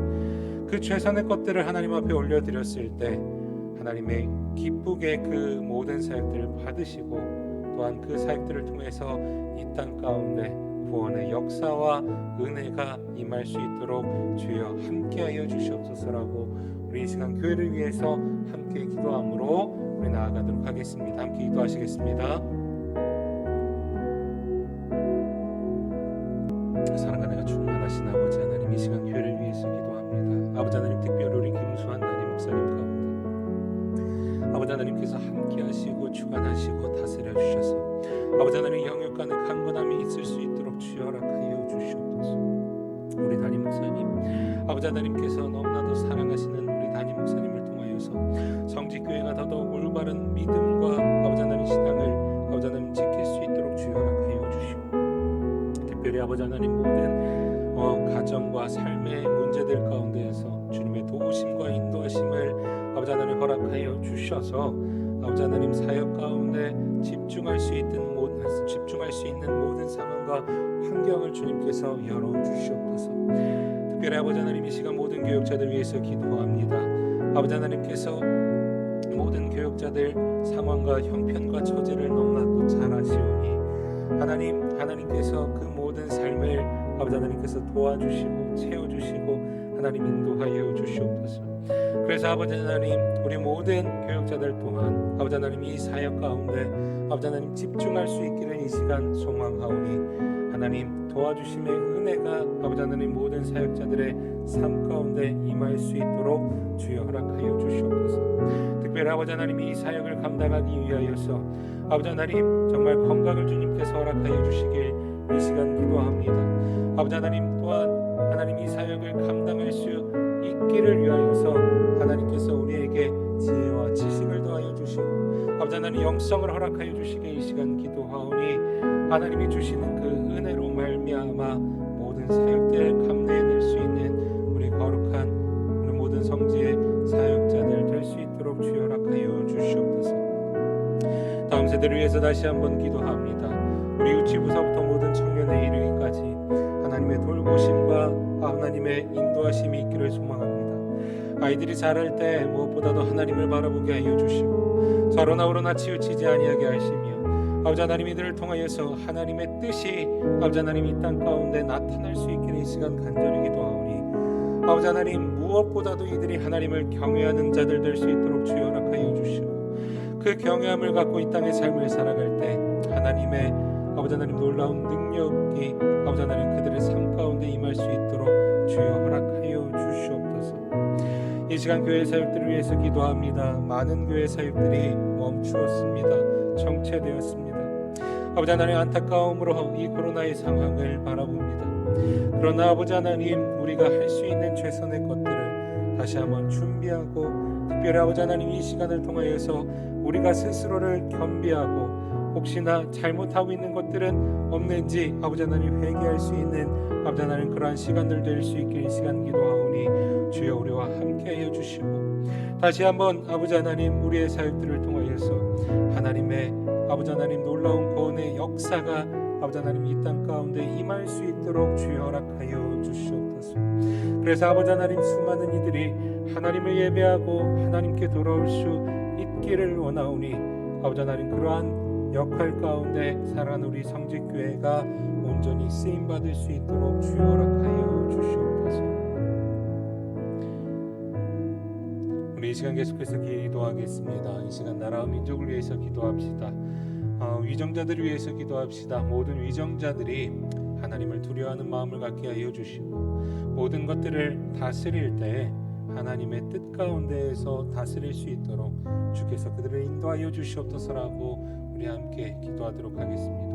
그 최선의 것들을 하나님 앞에 올려드렸을 때 하나님의 기쁘게 그 모든 사역들을 받으시고 또한 그 사역들을 통해서 이 땅 가운데 구원의 역사와 은혜가 임할 수 있도록 주여 함께하여 주시옵소서라고, 우리 이 시간 교회를 위해서 함께 기도함으로 우리 나아가도록 하겠습니다. 함께 기도하시겠습니다. 사랑과 내가 충만하신 아버지 하나님, 이 시간 교회를 위해서 기도합니다. 아버지 하나님, 특별히 우리 김수환 담임 목사님 가운데 아버지 하나님께서 함께 하시고 주관하시고 다스려 주셔서 아버지 하나님 영역간의 강건함이 있을 수 있도록 주여 허락하여 주시옵소서. 우리 담임 목사님, 아버지 하나님께서 너무나도 사랑하시는 우리 담임 목사님을 통하여서 성직교회가 더더욱 올바른 믿음과 아버지 하나님 신앙을 아버지 하나님 지킬 수 있도록 주여 허락하여 주시고, 특별히 아버지 하나님 모든 가정과 삶의 문제들 가운데에서 주님의 도우심과 인도하심을 아버지 하나님 허락하여 주셔서 아버지 하나님 사역 가운데 집중할 수 있는 모든 상황과 환경을 주님께서 열어주시옵소서. 특별히 아버지 하나님 이 시간 모든 교역자들 위해서 기도합니다. 아버지 하나님께서 모든 교역자들 상황과 형편과 처지를 너무나도 잘 아시오니 하나님께서 그 모든 삶을 아버지 하나님께서 도와주시고 채워주시고 하나님 인도하여 주시옵소서. 그래서 아버지 하나님 우리 모든 교역자들 또한 아버지 하나님 이 사역 가운데 아버지 하나님 집중할 수 있기를 이 시간 소망하오니 하나님 도와주심의 은혜가 아버지 하나님 모든 사역자들의 삶 가운데 임할 수 있도록 주여 허락하여 주시옵소서. 특별히 아버지 하나님 이 사역을 감당하기 위하여서 아버지 하나님 정말 건강을 주님께서 허락하여 주시길 이 시간 기도합니다. 아버지 하나님 또한 하나님 이 사역을 감당할 수 있기를 위하여서 하나님께서 우리에게 지혜와 지식을 더하여 주시고 아버지 하나님 영성을 허락하여 주시게 이 시간 기도하오니 하나님이 주시는 그 은혜로 말미암아 모든 사역들 감내해낼 수 있는 우리 거룩한 우리 모든 성지의 사역자들 될 수 있도록 주여 허락하여 주시옵소서. 다음 세대를 위해서 다시 한번 기도합니다. 우리 유치부서부터 모든 청년에 이르기까지 하나님의 돌보심과 하나님의 인도하심이 있기를 소망합니다. 아이들이 자랄 때 무엇보다도 하나님을 바라보게 하여 주시고 저러나 오러나 치우치지 아니하게 하시며 아버지 하나님 이들을 통하여서 하나님의 뜻이 아버지 하나님 이 땅 가운데 나타날 수 있기를 이 시간 간절히 기도하오니 아버지 하나님 무엇보다도 이들이 하나님을 경외하는 자들 될 수 있도록 주여 허락하여 주시고 그 경외함을 갖고 이 땅의 삶을 살아갈 때 하나님의 아버지 하나님 놀라운 능력이 아버지 하나님 그들의 삶 가운데 임할 수 있도록 주여 허락하여 주시옵소서. 이 시간 교회 사역들을 위해서 기도합니다. 많은 교회 사역들이 멈추었습니다. 정체되었습니다. 아버지 하나님 안타까움으로 이 코로나의 상황을 바라봅니다. 그러나 아버지 하나님 우리가 할 수 있는 최선의 것들을 다시 한번 준비하고 특별히 아버지 하나님 이 시간을 통하여서 우리가 스스로를 겸비하고 혹시나 잘못하고 있는 것들은 없는지 아버지 하나님 회개할 수 있는 아버지 하나님 그러한 시간들 될 수 있길 이 시간 기도하오니 주여 우리와 함께하여 주시고 다시 한번 아버지 하나님 우리의 사역들을 통하여서 하나님의 아버지 하나님 놀라운 구원의 역사가 아버지 하나님 이 땅 가운데 임할 수 있도록 주여 허락하여 주시옵소서. 그래서 아버지 하나님 수많은 이들이 하나님을 예배하고 하나님께 돌아올 수 있기를 원하오니 아버지 하나님 그러한 역할 가운데 살아가는 우리 성직교회가 온전히 쓰임받을 수 있도록 주여 허락하여 주시옵소서. 우리 이 시간 계속해서 기도하겠습니다. 이 시간 나라와 민족을 위해서 기도합시다. 위정자들을 위해서 기도합시다. 모든 위정자들이 하나님을 두려워하는 마음을 갖게 하여 주시고 모든 것들을 다스릴 때 하나님의 뜻 가운데에서 다스릴 수 있도록 주께서 그들을 인도하여 주시옵소서라고 우리 함께 기도하도록 하겠습니다.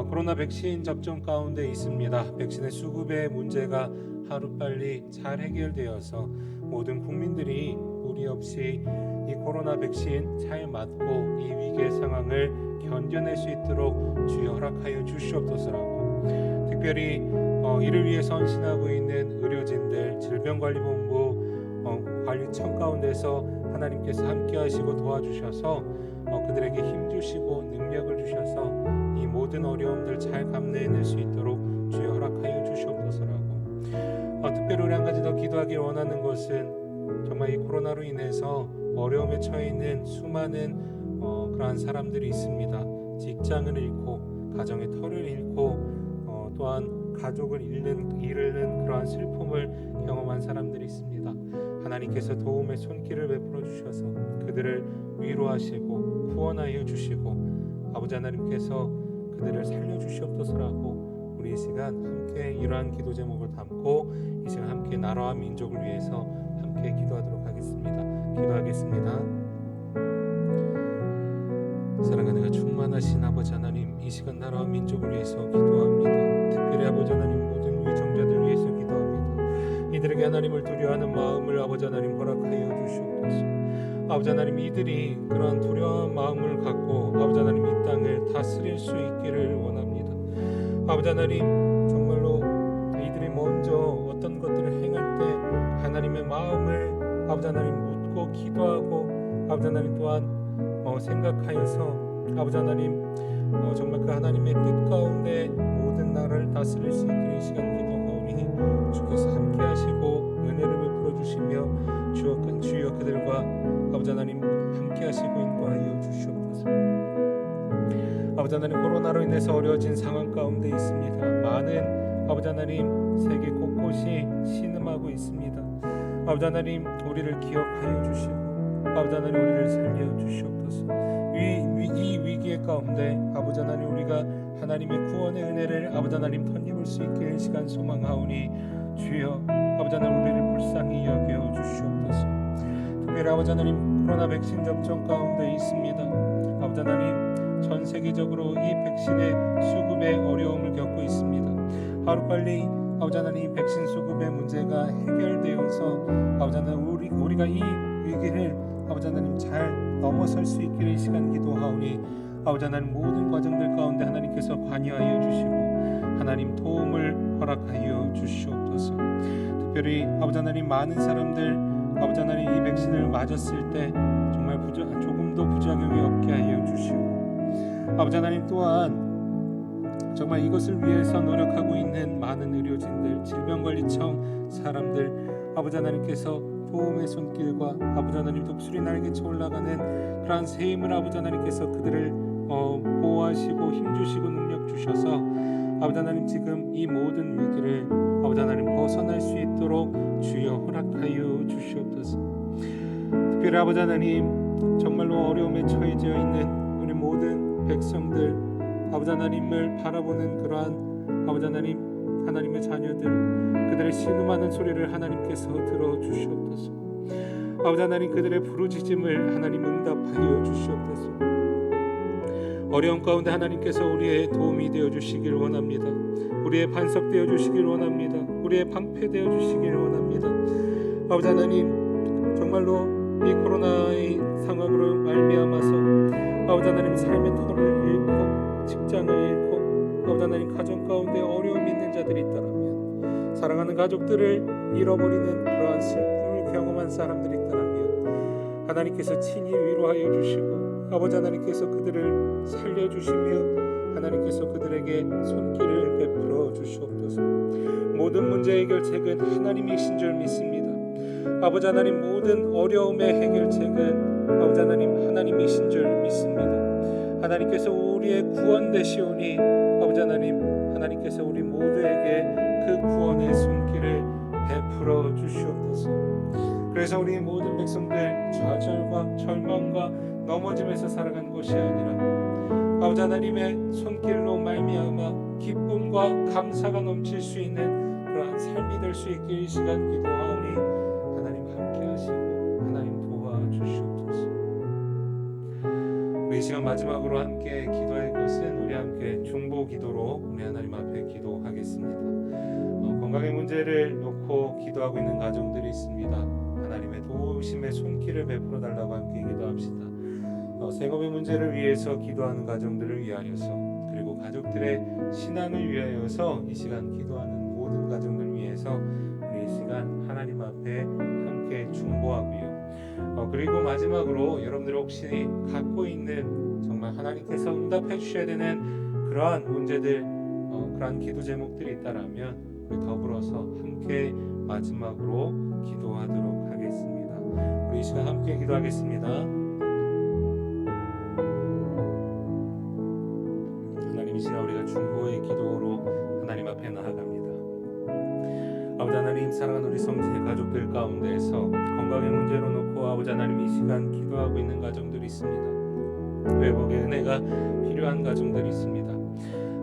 코로나 백신 접종 가운데 있습니다. 백신의 수급의 문제가 하루빨리 잘 해결되어서 모든 국민들이 무리 없이 이 코로나 백신 잘 맞고 이 위기의 상황을 견뎌낼 수 있도록 주여 허락하여 주시옵소서라고 특별히 이를 위해 헌신하고 있는 의료진들, 질병관리본부 관리청 가운데서 하나님께서 함께 하시고 도와주셔서 그들에게 힘 주시고 능력을 주셔서 이 모든 어려움들 잘 감내해낼 수 있도록 주여 허락하여 주시옵소서라고 특별히 우리 한 가지 더 기도하길 원하는 것은 정말 이 코로나로 인해서 어려움에 처해 있는 수많은 그러한 사람들이 있습니다. 직장을 잃고 가정의 터를 잃고 또한 가족을 잃는 그러한 슬픔을 경험한 사람들이 있습니다. 하나님께서 도움의 손길을 베풀어 주셔서 그들을 위로하시고 구원하여 주시고 아버지 하나님께서 그들을 살려 주시옵소서라고 우리 이 시간 함께 이러한 기도 제목을 담고 이 시간 함께 나라와 민족을 위해서 함께 기도하도록 하겠습니다. 기도하겠습니다. 사랑하는 충만하신 아버지 하나님, 이 시간 나라와 민족을 위해서 기도합니다. 특별히 아버지 하나님 모든 위정자들 위해서 기도합니다. 이들에게 하나님을 두려워하는 마음을 아버지 하나님 허락하여 주시옵소서. 아버지 하나님 이들이 그런 두려운 마음을 갖고 아버지 하나님 이 땅을 다스릴 수 있기를 원합니다. 아버지 하나님 정말로 이들이 먼저 어떤 것들을 행할 때 하나님의 마음을 아버지 하나님 묻고 기도하고 아버지 하나님 또한 생각하여서 아버지 하나님 정말 그 하나님의 뜻 가운데 모든 나라를 다스릴 수 있기를 이 시간 기도하오니 주께서 함께 하시고 은혜를 베풀어 주시며 주여 그들과 아버지 하나님 함께 하시고 인도하여 주시옵소서. 아버지 하나님 코로나로 인해서 어려워진 상황 가운데 있습니다. 많은 아버지 하나님 세계 곳곳이 신음하고 있습니다. 아버지 하나님 우리를 기억하여 주시고 아버지 하나님 우리를 살려 주시옵소서. 이 위기의 가운데 아버지 하나님 우리가 하나님의 구원의 은혜를 아버지 하나님 덧입을 수 있게 시간 소망하오니 주여 아버지 하나님 우리를 불쌍히 여겨 주시옵소서. 특별히 아버지 하나님 코로나 백신 접종 가운데 있습니다. 아버지 하나님 전 세계적으로 이 백신의 수급에 어려움을 겪고 있습니다. 하루빨리 아버지 하나님 백신 수급의 문제가 해결되어서 아버지 하나님 우리가 이 위기를 아버지 하나님 잘 넘어설 수 있기를 이 시간 기도하오니 아버지 하나님 모든 과정들 가운데 하나님께서 관여하여 주시고 하나님 도움을 허락하여 주시옵소서. 특별히 아버지 하나님 많은 사람들 아버지 하나님 이 백신을 맞았을 때 정말 조금도 부작용이 없게 하여 주시고 아버지 하나님 또한 정말 이것을 위해서 노력하고 있는 많은 의료진들, 질병관리청 사람들 아버지 하나님께서 도움의 손길과 아버지 하나님 독수리 날개쳐 올라가는 그러한 새 힘을 아버지 하나님께서 그들을 보호하시고 힘주시고 능력 주셔서 아버지 하나님 지금 이 모든 위기를 아버지 하나님 벗어날 수 있도록 주여 허락하여 주시옵소서. 특별히 아버지 하나님 정말로 어려움에 처해져 있는 우리 모든 백성들 아버지 하나님을 바라보는 그러한 아버지 하나님의 자녀들 그들의 신음하는 소리를 하나님께서 들어주시옵소서. 아버지 하나님 그들의 부르짖음을 하나님 응답하여 주시옵소서. 어려움 가운데 하나님께서 우리의 도움이 되어주시길 원합니다. 우리의 반석 되어주시길 원합니다. 우리의 방패 되어주시길 원합니다. 아버지 하나님 정말로 이 코로나의 상황으로 말미암아서 아버지 하나님 삶의 터를 잃고 직장을 잃고 아버지 하나님 가정 가운데 어려움이 있는 자들이 있다라면 사랑하는 가족들을 잃어버리는 그러한 슬픔을 경험한 사람들이 있다라면 하나님께서 친히 위로하여 주시고 아버지 하나님께서 그들을 살려주시며 하나님께서 그들에게 손길을 베풀어 주시옵소서. 모든 문제 해결책은 하나님이신 줄 믿습니다. 아버지 하나님, 모든 어려움의 해결책은 아버지 하나님 하나님이신 줄 믿습니다. 하나님께서 우리의 구원 되시오니 아버지 하나님께서 우리 모두에게 그 구원의 손길을 베풀어 주시옵소서. 그래서 우리 모든 백성들 좌절과 절망과 넘어짐에서 살아간 것이 아니라 아버지 하나님의 손길로 말미암아 기쁨과 감사가 넘칠 수 있는 그러한 삶이 될 수 있게 이 시간 기도하오니 하나님 함께 하시고 하나님 도와주시옵소서. 우리 이 시간 마지막으로 함께 기도할 것은 우리 함께 중보 기도로 우리 하나님 앞에 기도하겠습니다. 건강의 문제를 놓고 기도하고 있는 가정들이 있습니다. 하나님의 도우심의 손길을 베풀어 달라고 함께 기도합시다. 생업의 문제를 위해서 기도하는 가정들을 위하여서, 그리고 가족들의 신앙을 위하여서 이 시간 기도하는 모든 가정들을 위해서 우리 이 시간 하나님 앞에 함께 중보하고요. 그리고 마지막으로 여러분들 혹시 갖고 있는 정말 하나님께서 응답해 주셔야 되는 그러한 문제들, 그러한 기도 제목들이 있다라면 우리 더불어서 함께 마지막으로 기도하도록 하겠습니다. 우리 이 시간 함께 기도하겠습니다. 하나님, 이 시간 우리가 중보의 기도로 하나님 앞에 나아갑니다. 아버지 하나님, 사랑하는 우리 성지의 가족들 가운데에서 건강의 문제로 놓고 아버지 하나님 이 시간 기도하고 있는 가정들이 있습니다. 회복의 은혜가 필요한 가정들이 있습니다.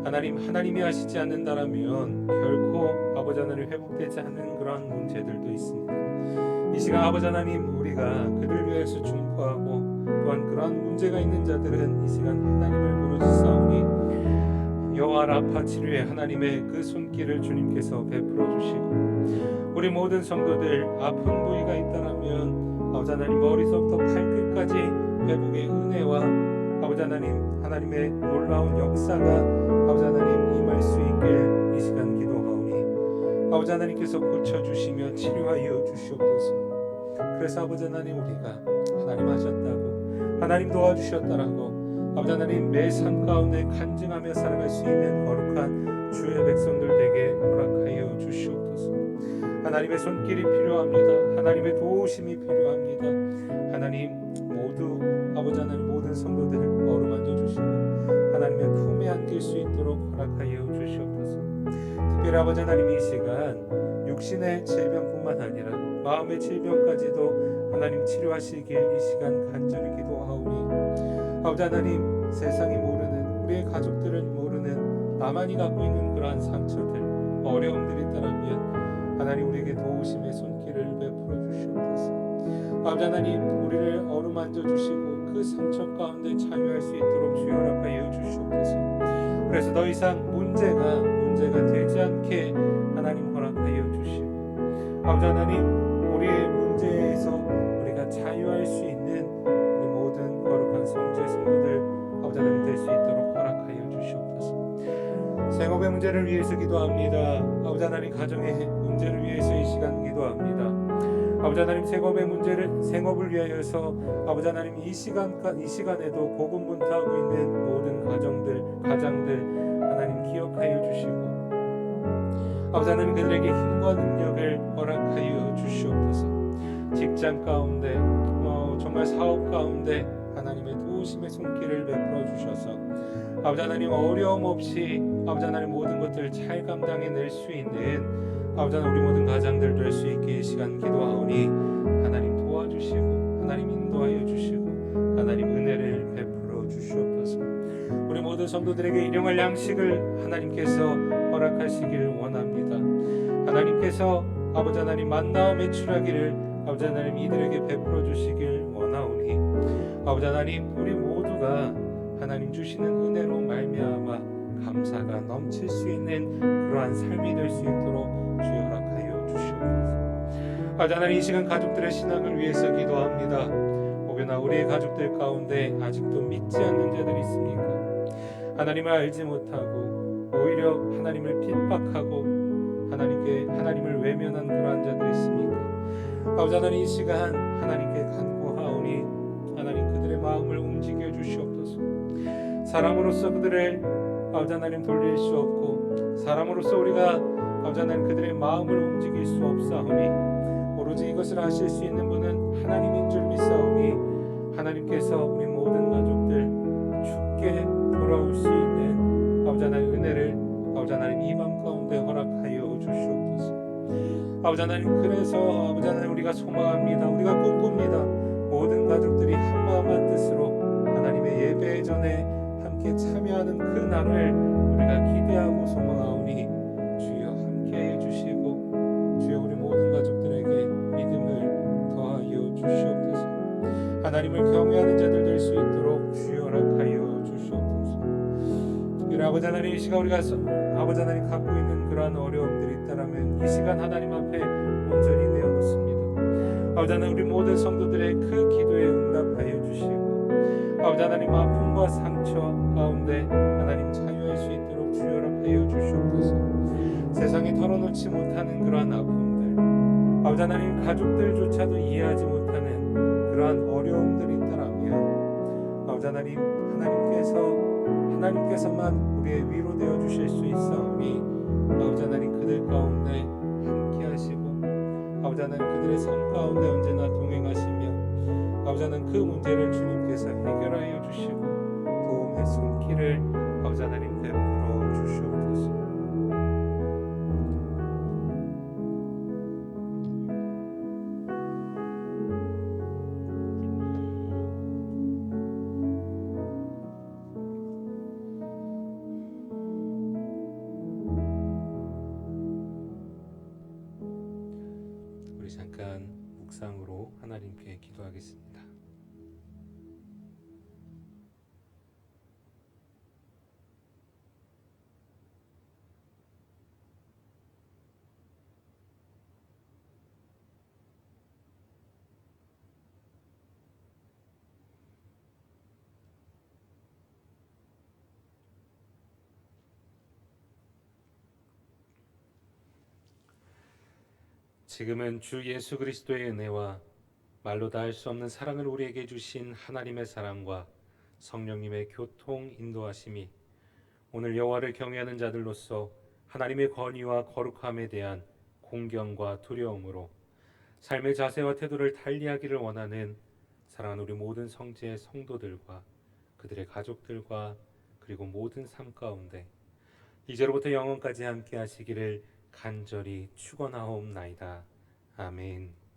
하나님이 하시지 않는다라면 결코 아버지 하나님 회복되지 않는 그런 문제들도 있습니다. 이 시간 아버지 하나님, 우리가 그들 위해서 중보하고 또한 그러한 문제가 있는 자들은 이 시간 하나님을 부르짖사오니 여호와 라파 치료에 하나님의 그 손길을 주님께서 베풀어 주시고, 우리 모든 성도들 아픈 부위가 있다라면 아버지 하나님 머리서부터 발끝까지 회복의 은혜와 아버지 하나님의 놀라운 역사가 아버지 하나님 임할 수 있게 이 시간 기도하오니 아버지 하나님께서 고쳐주시며 치료하여 주시옵소서. 그래서 아버지 하나님, 우리가 하나님 하셨다고, 하나님 도와주셨다라고 아버지 하나님 매 삶 가운데 간증하며 살아갈 수 있는 거룩한 주의 백성들 되게 허락하여 주시옵소서. 하나님의 손길이 필요합니다. 하나님의 도우심이 필요합니다. 하나님, 모두 아버지 하나님 모든 성도들을 어루만져 주시고 하나님의 품에 안길 수 있도록 허락하여 주시옵소서. 특별히 아버지 하나님, 이 시간 육신의 질병뿐만 아니라 마음의 질병까지도 하나님 치료하시길 이 시간 간절히 기도하오니 아버지 하나님, 세상이 모르는, 우리의 가족들은 모르는 나만이 갖고 있는 그러한 상처들, 어려움들이 있다라면 하나님 우리에게 도우심의 손길을 베풀어 주시옵소서. 아버지 하나님, 우리를 어루만져 주시고 그 상처 가운데 자유할 수 있도록 주여 허락하여 주시옵소서. 그래서 더 이상 문제가 되지 않게 하나님 허락하여 주시고 아버지 하나님, 우리의 문제에서 우리가 자유할 수 있는 우리 모든 거룩한 성지의 성도들 아버지 하나님 될 수 있도록 허락하여 주시옵소서. 생업의 문제를 위해서 기도합니다. 아버지 하나님, 가정의 문제를 위해서 이 시간 기도합니다. 아버지 하나님, 생업을 위하여서 아버지 하나님 이 시간에도 고군분투하고 있는 모든 가장들 하나님 기억하여 주시고 아버지 하나님, 그들에게 힘과 능력을 허락하여 주시옵소서. 직장 가운데 정말 사업 가운데 하나님의 도우심의 손길을 베풀어 주셔서 아버지 하나님 어려움 없이 아버지 하나님 모든 것들을 잘 감당해낼 수 있는 아버지 하나님 우리 모든 가장들 될 수 있게 이 시간 기도하오니 하나님 도와주시고 하나님 인도하여 주시고 하나님 은혜를 베풀어 주시옵소서. 우리 모든 성도들에게 일용할 양식을 하나님께서 허락하시길 원합니다. 하나님께서 아버지 하나님 만나와 매출하기를 아버지 하나님 이들에게 베풀어 주시길 원하오니 아버지 하나님, 우리 모두가 하나님 주시는 은혜로 말미암아 감사가 넘칠 수 있는 그러한 삶이 될 수 있도록 주여 허락하여 주시옵소서. 아버지 하나님, 이 시간 가족들의 신앙을 위해서 기도합니다. 혹여나 우리의 가족들 가운데 아직도 믿지 않는 자들이 있습니까? 하나님을 알지 못하고 오히려 하나님을 핍박하고 하나님을 외면한 그러한 자들이 있습니까? 아버지 하나님, 이 시간 하나님께 간구하오니 하나님 그들의 마음을 움직여 주시옵소서. 사람으로서 그들을 아버지 하나님 돌릴 수 없고 사람으로서 우리가 아버지 하나님 그들의 마음을 움직일 수 없사오니 오로지 이것을 하실 수 있는 분은 하나님인 줄 믿사오니 하나님께서 우리 모든 가족들 죽게 돌아올 수 있는 아버지 하나님 은혜를 아버지 하나님 이 밤 가운데 허락하여 주시옵소서. 아버지 하나님 그래서 아버지 하나님 우리가 소망합니다. 우리가 꿈꿉니다. 모든 가족들이 한 마음 한 뜻으로 하나님의 예배 전에 함께 참여하는 그 날을 우리가 기대하고 소망하오니 주여 함께해 주시고 주여 우리 모든 가족들에게 믿음을 더하여 주시옵소서. 하나님을 경외하는 자들 될 수 있도록 주여 허락하여 주시옵소서. 특별히 아버지 하나님 이 시간 우리가 아버지 하나님 갖고 있는 그러한 어려움들이 있다라면 이 시간 하나님 앞에 온전히 내어놓습니다. 아버지 하나님 우리 모든 성도들의 그 기도에 응답하여 주시고 아버지 하나님 아픔과 상처 가운데 하나님 자유할 수 있도록 주여 허락하여 주시옵소서. 세상에 털어놓지 못하는 그러한 아픔들 아버지 하나님 가족들조차도 이해하지 못하는 그러한 어려움들이 있다라면 아버지 하나님 하나님께서만 우리의 위로 되어 주실 수 있사오니 아버지 하나님 그들 가운데 함께 하시고 아버지 하나님 그들의 삶 가운데 언제나 동행하시며 아버지 하나님 그 문제를 주님께서 해결하여 주시고 도움의 손길을 아버지 하나님 베풀어 주시옵소서. 우리 잠깐 묵상으로 하나님께 기도하겠습니다. 지금은 주 예수 그리스도의 은혜와 말로 다 할 수 없는 사랑을 우리에게 주신 하나님의 사랑과 성령님의 교통 인도하심이 오늘 여호와를 경외하는 자들로서 하나님의 권위와 거룩함에 대한 공경과 두려움으로 삶의 자세와 태도를 달리하기를 원하는 사랑하는 우리 모든 성지의 성도들과 그들의 가족들과 그리고 모든 삶 가운데 이제로부터 영원까지 함께 하시기를 간절히 축원하옵나이다. 아멘.